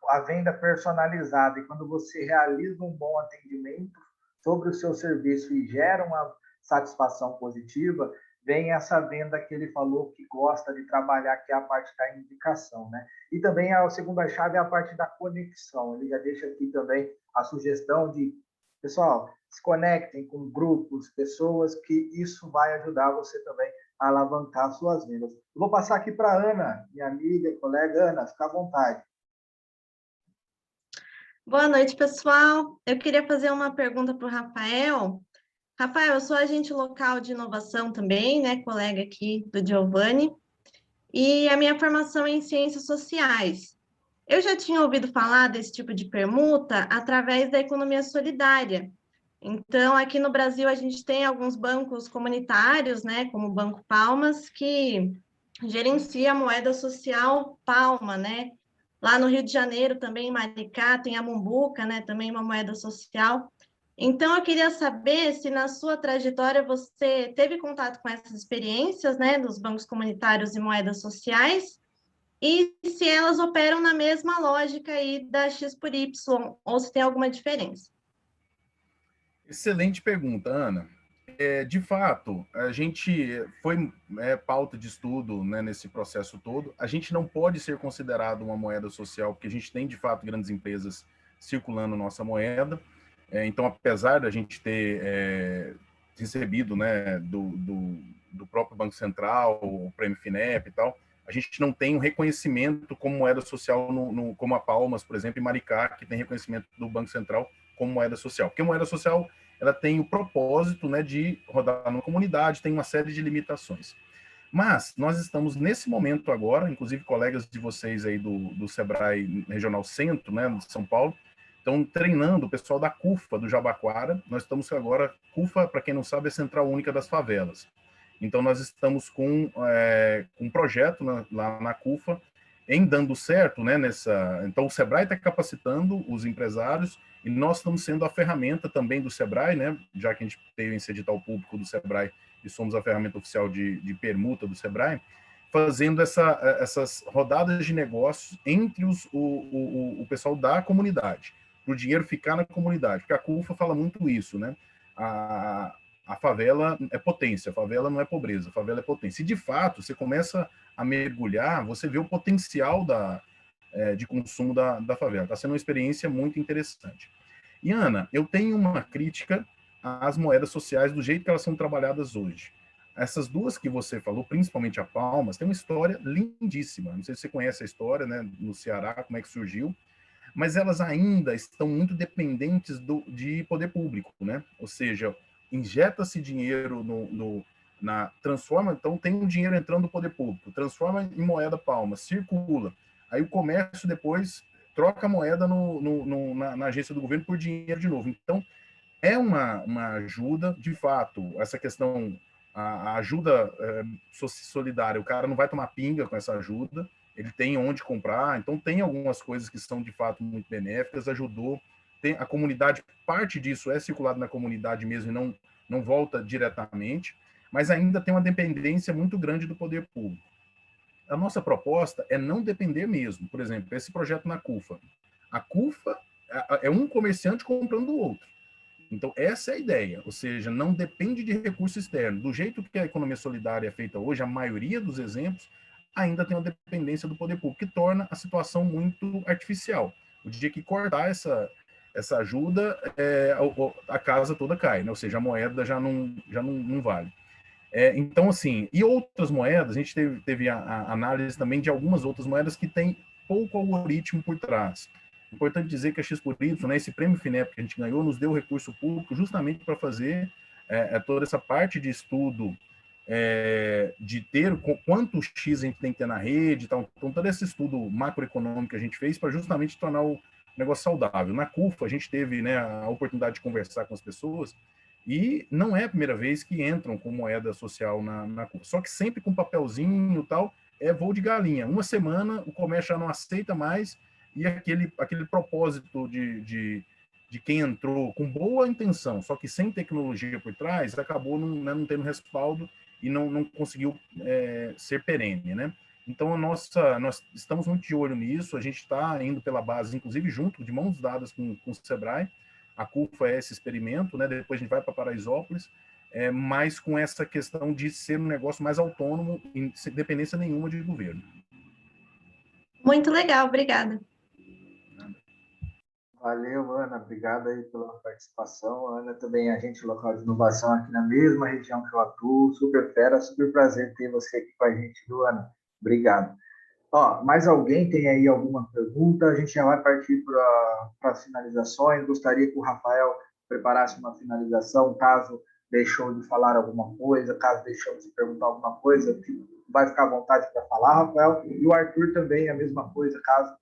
S2: a venda personalizada, e quando você realiza um bom atendimento sobre o seu serviço e gera uma satisfação positiva, vem essa venda que ele falou que gosta de trabalhar, que é a parte da indicação, né? E também a segunda chave é a parte da conexão. Ele já deixa aqui também a sugestão de, pessoal, se conectem com grupos, pessoas, que isso vai ajudar você também a alavancar suas vendas. Eu vou passar aqui para a Ana, minha amiga, colega. Ana, fica à vontade.
S5: Boa noite, pessoal. Eu queria fazer uma pergunta para o Rafael. Rafael, eu sou agente local de inovação também, né, colega aqui do Giovanni, e a minha formação é em ciências sociais. Eu já tinha ouvido falar desse tipo de permuta através da economia solidária. Então, aqui no Brasil, a gente tem alguns bancos comunitários, né, como o Banco Palmas, que gerencia a moeda social Palma, né? Lá no Rio de Janeiro, também em Maricá, tem a Mumbuca, né, também uma moeda social. Então, eu queria saber se na sua trajetória você teve contato com essas experiências, né, dos bancos comunitários e moedas sociais, e se elas operam na mesma lógica aí da X por Y, ou se tem alguma diferença.
S3: Excelente pergunta, Ana. De fato, a gente foi pauta de estudo, né, nesse processo todo. A gente não pode ser considerado uma moeda social, porque a gente tem, de fato, grandes empresas circulando nossa moeda. Então, apesar da gente ter recebido, né, do próprio Banco Central, o Prêmio FINEP e tal, a gente não tem um reconhecimento como moeda social, como a Palmas, por exemplo, e Maricá, que tem reconhecimento do Banco Central como moeda social. Porque moeda social, ela tem o propósito, né, de rodar numa comunidade, tem uma série de limitações. Mas nós estamos nesse momento agora, inclusive colegas de vocês aí do Sebrae Regional Centro, né, de São Paulo, estão treinando o pessoal da CUFA, do Jabaquara. Nós estamos agora, CUFA, para quem não sabe, é Central Única das Favelas. Então, nós estamos com um projeto lá na CUFA em dando certo, né, então o Sebrae está capacitando os empresários e nós estamos sendo a ferramenta também do Sebrae, né, já que a gente tem esse edital público do Sebrae e somos a ferramenta oficial de permuta do Sebrae, fazendo essas rodadas de negócios entre o pessoal da comunidade, para o dinheiro ficar na comunidade, porque a CUFA fala muito isso, né? A favela é potência, a favela não é pobreza, a favela é potência. E, de fato, você começa a mergulhar, você vê o potencial de consumo da favela. Está sendo uma experiência muito interessante. E, Ana, eu tenho uma crítica às moedas sociais do jeito que elas são trabalhadas hoje. Essas duas que você falou, principalmente a Palmas, tem uma história lindíssima. Não sei se você conhece a história, né, no Ceará, como é que surgiu, mas elas ainda estão muito dependentes de poder público, né? Ou seja, injeta-se dinheiro transforma, então tem um dinheiro entrando no poder público, transforma em moeda Palmas, circula. Aí o comércio depois troca a moeda na agência do governo por dinheiro de novo. Então, é uma ajuda, de fato, essa questão, a ajuda solidária, o cara não vai tomar pinga com essa ajuda, ele tem onde comprar, então tem algumas coisas que são, de fato, muito benéficas, ajudou, a comunidade, parte disso é circulado na comunidade mesmo e não volta diretamente, mas ainda tem uma dependência muito grande do poder público. A nossa proposta é não depender mesmo. Por exemplo, esse projeto na CUFA. A CUFA é um comerciante comprando o outro. Então, essa é a ideia, ou seja, não depende de recurso externo. Do jeito que a economia solidária é feita hoje, a maioria dos exemplos ainda tem uma dependência do poder público, que torna a situação muito artificial. O dia que cortar essa ajuda, a casa toda cai, né? Ou seja, a moeda já não vale. Então, assim, e outras moedas, a gente teve a análise também de algumas outras moedas que têm pouco algoritmo por trás. Importante dizer que a X por Y, né, esse prêmio FINEP que a gente ganhou, nos deu recurso público justamente para fazer toda essa parte de estudo, de ter quanto X a gente tem que ter na rede, tal. Então, todo esse estudo macroeconômico que a gente fez para justamente tornar o negócio saudável. Na CUFA, a gente teve, né, a oportunidade de conversar com as pessoas, e não é a primeira vez que entram com moeda social na CUFA, só que sempre com papelzinho e tal, é voo de galinha. Uma semana, o comércio já não aceita mais, e aquele propósito de quem entrou com boa intenção, só que sem tecnologia por trás, acabou não tendo respaldo e não conseguiu ser perene, né? Então, nós estamos muito de olho nisso, a gente está indo pela base, inclusive junto, de mãos dadas com o Sebrae. A CUFA é esse experimento, né? Depois a gente vai para Paraisópolis, mas com essa questão de ser um negócio mais autônomo, sem dependência nenhuma de governo.
S5: Muito legal, obrigada.
S2: Valeu, Ana. Obrigado aí pela participação. Ana também é agente local de inovação aqui na mesma região que eu atuo. Super fera, super prazer ter você aqui com a gente, viu, Ana? Obrigado. Mais alguém tem aí alguma pergunta? A gente já vai partir para as finalizações. Gostaria que o Rafael preparasse uma finalização, caso deixou de falar alguma coisa, caso deixou de perguntar alguma coisa, vai ficar à vontade para falar, Rafael. E o Arthur também é a mesma coisa, caso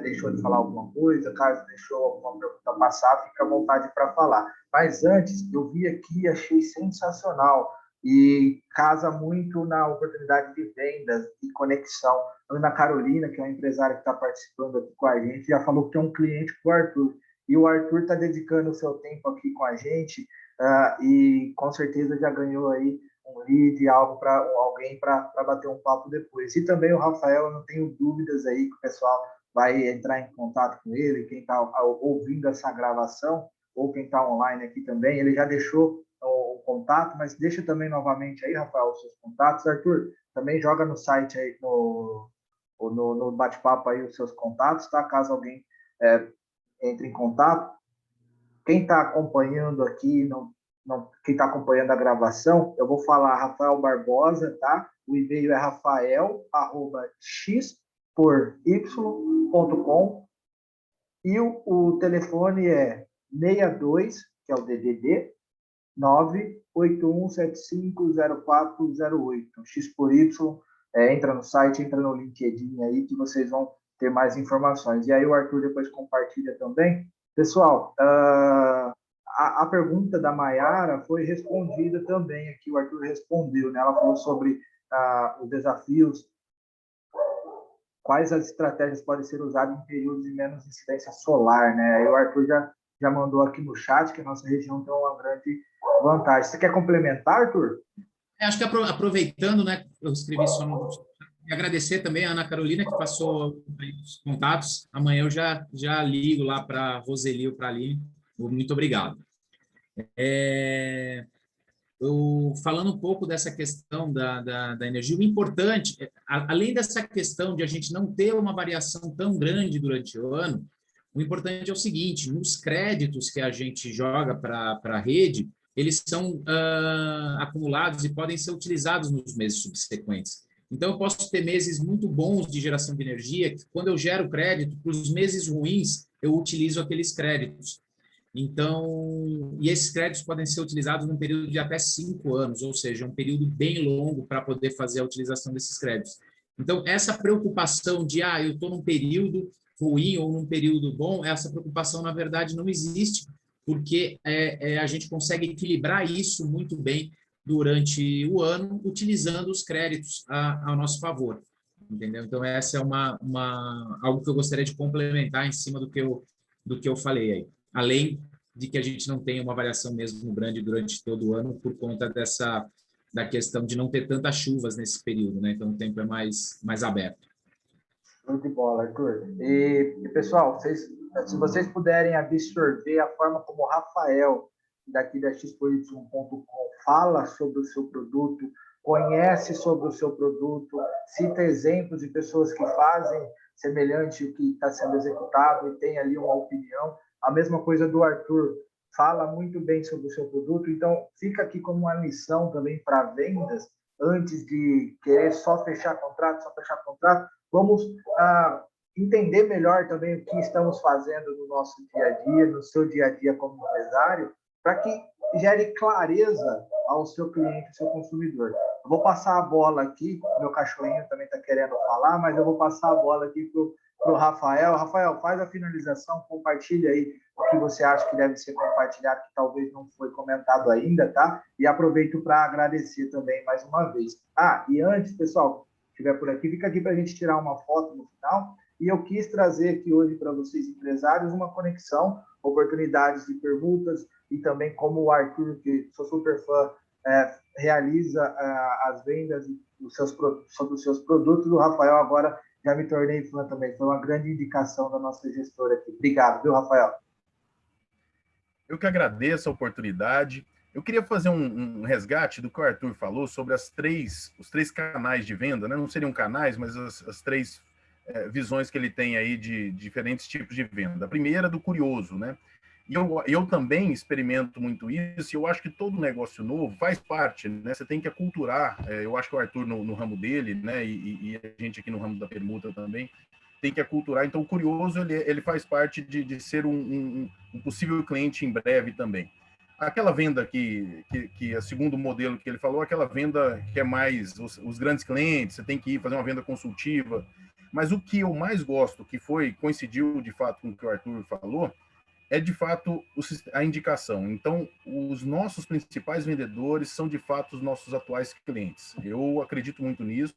S2: deixou de falar alguma coisa, caso deixou alguma pergunta passar, fica à vontade para falar. Mas antes, eu vi aqui, achei sensacional e casa muito na oportunidade de vendas e conexão. Ana Carolina, que é uma empresária que está participando aqui com a gente, já falou que tem um cliente com o Arthur. E o Arthur está dedicando o seu tempo aqui com a gente e com certeza já ganhou aí um lead, algo para alguém para bater um papo depois. E também o Rafael, eu não tenho dúvidas aí que o pessoal vai entrar em contato com ele, quem está ouvindo essa gravação, ou quem está online aqui também, ele já deixou o contato, mas deixa também novamente aí, Rafael, os seus contatos. Arthur, também joga no site aí, no bate-papo aí os seus contatos, tá? Caso alguém entre em contato. Quem está acompanhando aqui, quem está acompanhando a gravação, eu vou falar Rafael Barbosa, tá? O e-mail é rafael@x-por-y.com e o telefone é 62, que é o DDD, 981750408. X por Y, entra no site, entra no LinkedIn aí que vocês vão ter mais informações. E aí o Arthur depois compartilha também. Pessoal, a pergunta da Maiara foi respondida também aqui, o Arthur respondeu, né? Ela falou sobre os desafios quais as estratégias podem ser usadas em períodos de menos incidência solar, né? Aí o Arthur já mandou aqui no chat que a nossa região tem uma grande vantagem. Você quer complementar, Arthur?
S1: Acho que aproveitando, né, eu escrevi só no... E agradecer também a Ana Carolina, que passou os contatos. Amanhã eu já ligo lá para a Roseli ou para a Aline. Muito obrigado. Falando um pouco dessa questão da energia, o importante, além dessa questão de a gente não ter uma variação tão grande durante o ano, o importante é o seguinte: nos créditos que a gente joga para a rede, eles são acumulados e podem ser utilizados nos meses subsequentes. Então, eu posso ter meses muito bons de geração de energia, que quando eu gero crédito, para os meses ruins, eu utilizo aqueles créditos. Então, e esses créditos podem ser utilizados num período de até 5 anos, ou seja, um período bem longo para poder fazer a utilização desses créditos. Então, essa preocupação de, eu estou num período ruim ou num período bom, essa preocupação, na verdade, não existe, porque a gente consegue equilibrar isso muito bem durante o ano, utilizando os créditos ao nosso favor, entendeu? Então, essa é algo que eu gostaria de complementar em cima do que eu falei aí. Além de que a gente não tenha uma variação mesmo grande durante todo o ano por conta da questão de não ter tantas chuvas nesse período, né? Então, o tempo é mais aberto.
S2: Show de bola, Arthur. E pessoal, se vocês puderem absorver a forma como o Rafael, daqui da xpoy.com, fala sobre o seu produto, conhece sobre o seu produto, cita exemplos de pessoas que fazem semelhante ao que está sendo executado e tem ali uma opinião. A mesma coisa do Arthur, fala muito bem sobre o seu produto, então fica aqui como uma lição também para vendas, antes de querer só fechar contrato, vamos entender melhor também o que estamos fazendo no nosso dia a dia, no seu dia a dia como empresário, para que gere clareza ao seu cliente, ao seu consumidor. Eu vou passar a bola aqui, meu cachorrinho também está querendo falar, mas eu vou passar a bola aqui para o Rafael. Rafael, faz a finalização, compartilha aí o que você acha que deve ser compartilhado, que talvez não foi comentado ainda, tá? E aproveito para agradecer também mais uma vez. E antes, pessoal, se estiver por aqui, fica aqui para a gente tirar uma foto no final. E eu quis trazer aqui hoje para vocês, empresários, uma conexão, oportunidades de permutas, e também como o Arthur, que sou super fã, realiza as vendas sobre os seus produtos. O Rafael agora já me tornei fã também. Foi uma grande indicação da nossa gestora aqui. Obrigado, viu, Rafael?
S3: Eu que agradeço a oportunidade. Eu queria fazer um resgate do que o Arthur falou sobre os três canais de venda, né? Não seriam canais, mas as três visões que ele tem aí de diferentes tipos de venda. A primeira, do curioso, né? E eu também experimento muito isso, e eu acho que todo negócio novo faz parte, né? Você tem que aculturar, eu acho que o Arthur no ramo dele, né? E a gente aqui no ramo da permuta também, tem que aculturar. Então, o curioso, ele faz parte de ser um possível cliente em breve também. Aquela venda que é o segundo modelo que ele falou, aquela venda que é mais os grandes clientes, você tem que ir fazer uma venda consultiva. Mas o que eu mais gosto, que coincidiu de fato com o que o Arthur falou, é de fato a indicação. Então, os nossos principais vendedores são de fato os nossos atuais clientes. Eu acredito muito nisso.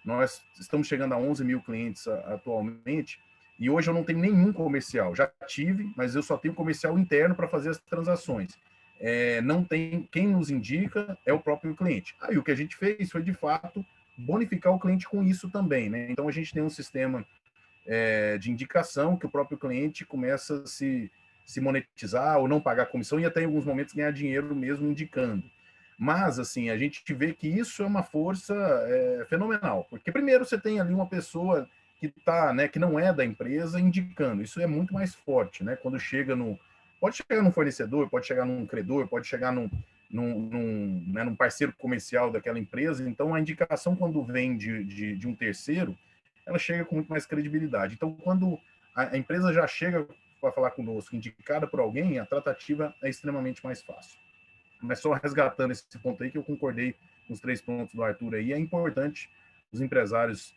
S3: Nós estamos chegando a 11 mil clientes atualmente, e hoje eu não tenho nenhum comercial. Já tive, mas eu só tenho comercial interno para fazer as transações. Não tem, quem nos indica é o próprio cliente. Aí o que a gente fez foi, de fato, bonificar o cliente com isso também, né? Então, a gente tem um sistema de indicação que o próprio cliente começa a se monetizar ou não pagar comissão e até em alguns momentos ganhar dinheiro mesmo indicando. Mas, assim, a gente vê que isso é uma força fenomenal, porque primeiro você tem ali uma pessoa que não é da empresa indicando, isso é muito mais forte, né? Quando pode chegar num fornecedor, pode chegar num credor, pode chegar num parceiro comercial daquela empresa, então a indicação quando vem de um terceiro, ela chega com muito mais credibilidade. Então, quando a empresa já chega para falar conosco, indicada por alguém, a tratativa é extremamente mais fácil. Mas só resgatando esse ponto aí, que eu concordei com os 3 pontos do Arthur aí, é importante os empresários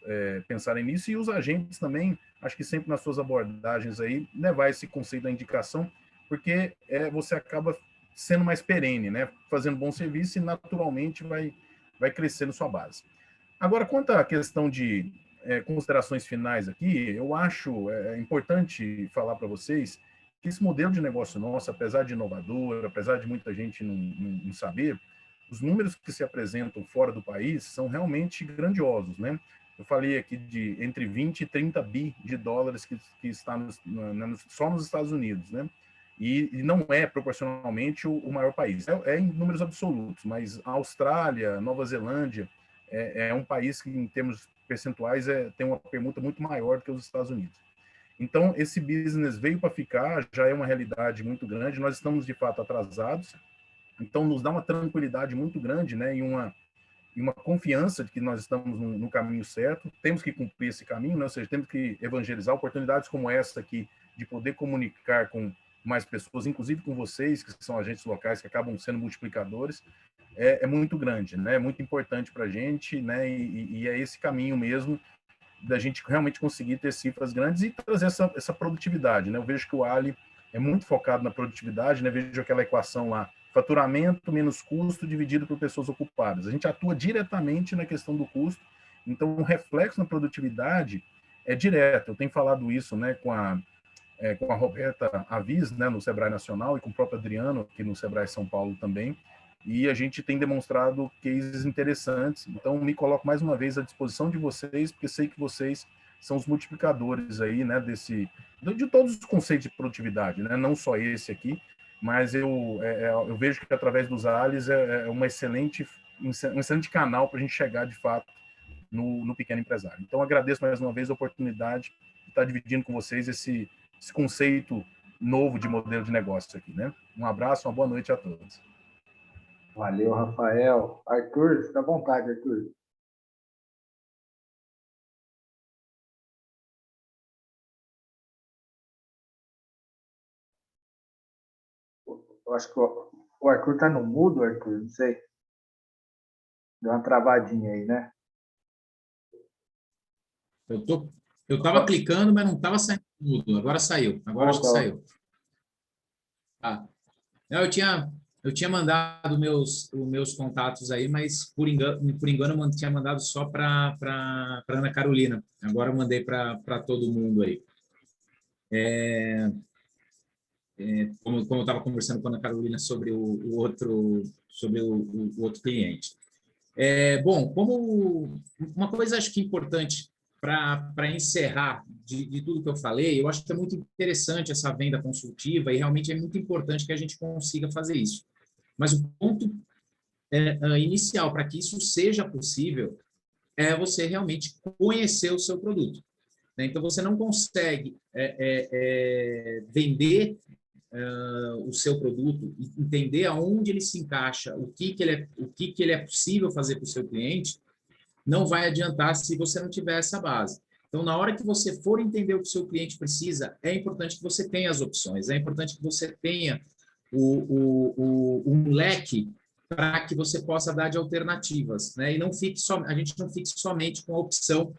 S3: pensarem nisso, e os agentes também, acho que sempre nas suas abordagens aí, levar esse conceito da indicação, porque você acaba sendo mais perene, né? Fazendo bom serviço e naturalmente vai crescendo sua base. Agora, quanto à questão de considerações finais aqui, eu acho importante falar para vocês que esse modelo de negócio nosso, apesar de inovador, apesar de muita gente não saber, os números que se apresentam fora do país são realmente grandiosos, né? Eu falei aqui de entre 20 e 30 bi de dólares que está só nos Estados Unidos, né? E não é proporcionalmente o maior país. É em números absolutos, mas a Austrália, Nova Zelândia, é um país que, em termos percentuais, tem uma permuta muito maior do que os Estados Unidos. Então, esse business veio para ficar, já é uma realidade muito grande, nós estamos, de fato, atrasados, então nos dá uma tranquilidade muito grande, né, e uma confiança de que nós estamos no caminho certo, temos que cumprir esse caminho, né, ou seja, temos que evangelizar oportunidades como essa aqui, de poder comunicar com mais pessoas, inclusive com vocês, que são agentes locais, que acabam sendo multiplicadores, é muito grande, né, é muito importante para a gente, né, e é esse caminho mesmo, da gente realmente conseguir ter cifras grandes e trazer essa produtividade, né? Eu vejo que o Ali é muito focado na produtividade, né? Vejo aquela equação lá, faturamento menos custo dividido por pessoas ocupadas. A gente atua diretamente na questão do custo, então o reflexo na produtividade é direto. Eu tenho falado isso, né, com a Roberta Avis, né, no Sebrae Nacional, e com o próprio Adriano, aqui no Sebrae São Paulo também, e a gente tem demonstrado cases interessantes. Então, me coloco mais uma vez à disposição de vocês, porque sei que vocês são os multiplicadores aí, né, de todos os conceitos de produtividade, né, não só esse aqui, mas eu vejo que através dos ALIs é um excelente canal para a gente chegar, de fato, no pequeno empresário. Então, agradeço mais uma vez a oportunidade de estar dividindo com vocês esse conceito novo de modelo de negócio aqui, né? Um abraço, uma boa noite a todos.
S2: Valeu, Rafael. Arthur, fica à vontade, Arthur. Eu acho que o Arthur está no mudo, Arthur, não sei. Deu uma travadinha aí, né?
S1: Eu estava clicando, mas não estava saindo tudo. Agora saiu. Agora acho que saiu. Ah, eu tinha mandado os meus contatos aí, mas por engano eu tinha mandado só para Ana Carolina. Agora eu mandei para todo mundo aí. Como eu estava conversando com a Ana Carolina sobre o outro cliente. Bom, como uma coisa acho que importante para encerrar de tudo que eu falei, eu acho que é muito interessante essa venda consultiva e realmente é muito importante que a gente consiga fazer isso. Mas o ponto inicial para que isso seja possível é você realmente conhecer o seu produto, né? Então, você não consegue vender o seu produto, entender aonde ele se encaixa, o que ele é possível fazer para o seu cliente, não vai adiantar se você não tiver essa base. Então, na hora que você for entender o que o seu cliente precisa, é importante que você tenha as opções, é importante que você tenha um leque para que você possa dar de alternativas, né? E a gente não fique somente com a opção,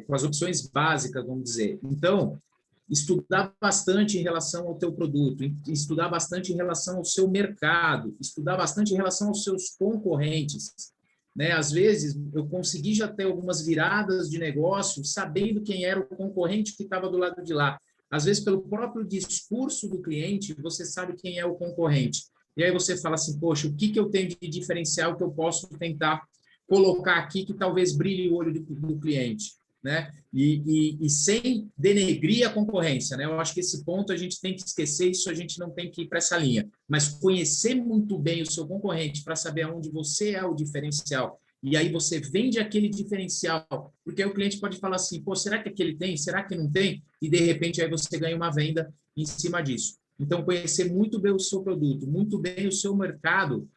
S1: com as opções básicas, vamos dizer. Então, estudar bastante em relação ao teu produto, estudar bastante em relação ao seu mercado, estudar bastante em relação aos seus concorrentes, né? Às vezes, eu consegui já ter algumas viradas de negócio sabendo quem era o concorrente que estava do lado de lá. Às vezes, pelo próprio discurso do cliente, você sabe quem é o concorrente. E aí você fala assim, poxa, o que eu tenho de diferencial que eu posso tentar colocar aqui que talvez brilhe o olho do cliente, né? E sem denegrir a concorrência, né? Eu acho que esse ponto a gente tem que esquecer, isso a gente não tem que ir para essa linha. Mas conhecer muito bem o seu concorrente para saber aonde você é o diferencial. E aí você vende aquele diferencial, porque aí o cliente pode falar assim, pô, será que aquele tem? Será que não tem? E, de repente, aí você ganha uma venda em cima disso. Então, conhecer muito bem o seu produto, muito bem o seu mercado,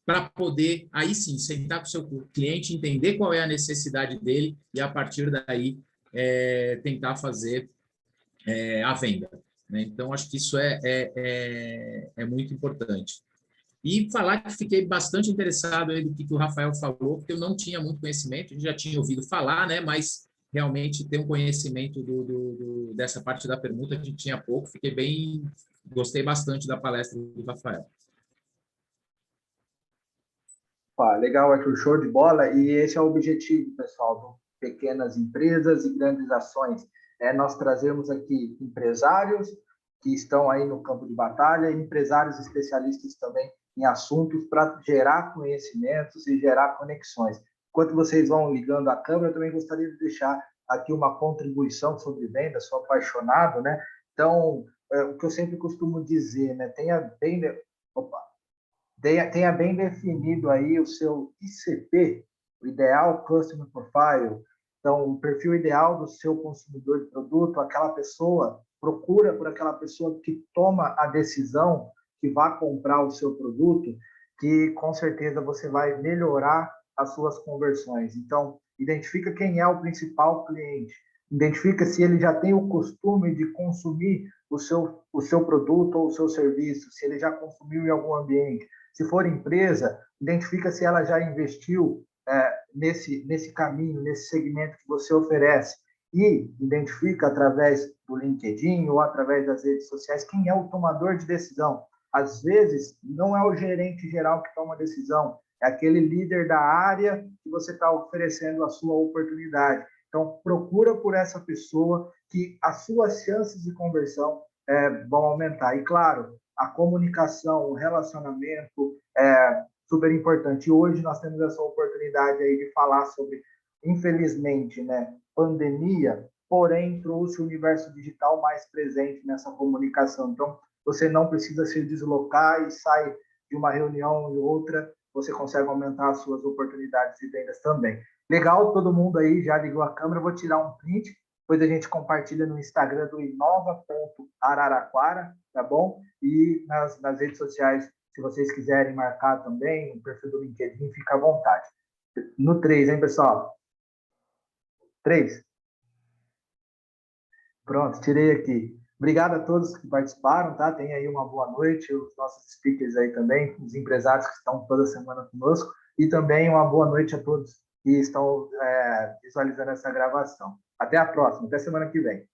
S1: para poder, aí sim, sentar com o seu cliente, entender qual é a necessidade dele e, a partir daí, tentar fazer a venda, né? Então, acho que isso é muito importante. E falar que fiquei bastante interessado aí do que o Rafael falou, porque eu não tinha muito conhecimento, já tinha ouvido falar, né? Mas realmente ter um conhecimento dessa parte da permuta a gente tinha pouco. Gostei bastante da palestra do Rafael.
S2: Pá, legal, Arthur, show de bola. E esse é o objetivo, pessoal, do Pequenas Empresas e Grandes Ações. É nós trazemos aqui empresários que estão aí no campo de batalha, e empresários especialistas também em assuntos para gerar conhecimentos e gerar conexões. Enquanto vocês vão ligando a câmera, eu também gostaria de deixar aqui uma contribuição sobre venda, sou apaixonado, né? Então, o que eu sempre costumo dizer, né? Opa, tenha bem definido aí o seu ICP, o Ideal Customer Profile. Então, o perfil ideal do seu consumidor de produto, aquela pessoa, procura por aquela pessoa que toma a decisão que vai comprar o seu produto, que com certeza você vai melhorar as suas conversões. Então, identifica quem é o principal cliente, identifica se ele já tem o costume de consumir o seu produto ou o seu serviço, se ele já consumiu em algum ambiente. Se for empresa, identifica se ela já investiu nesse caminho, nesse segmento que você oferece. E identifica através do LinkedIn ou através das redes sociais quem é o tomador de decisão. Às vezes, não é o gerente geral que toma a decisão, é aquele líder da área que você está oferecendo a sua oportunidade. Então, procura por essa pessoa que as suas chances de conversão vão aumentar. E, claro, a comunicação, o relacionamento é super importante. E hoje nós temos essa oportunidade aí de falar sobre, infelizmente, né, pandemia, porém trouxe o universo digital mais presente nessa comunicação. Então, você não precisa se deslocar e sair de uma reunião e outra, você consegue aumentar as suas oportunidades de vendas também. Legal, todo mundo aí já ligou a câmera, eu vou tirar um print, depois a gente compartilha no Instagram do inova.araraquara, tá bom? E nas redes sociais, se vocês quiserem marcar também, o perfil do LinkedIn, fica à vontade. No 3, hein, pessoal? 3. Pronto, tirei aqui. Obrigado a todos que participaram, tá? Tenha aí uma boa noite, os nossos speakers aí também, os empresários que estão toda semana conosco, e também uma boa noite a todos que estão visualizando essa gravação. Até a próxima, até semana que vem.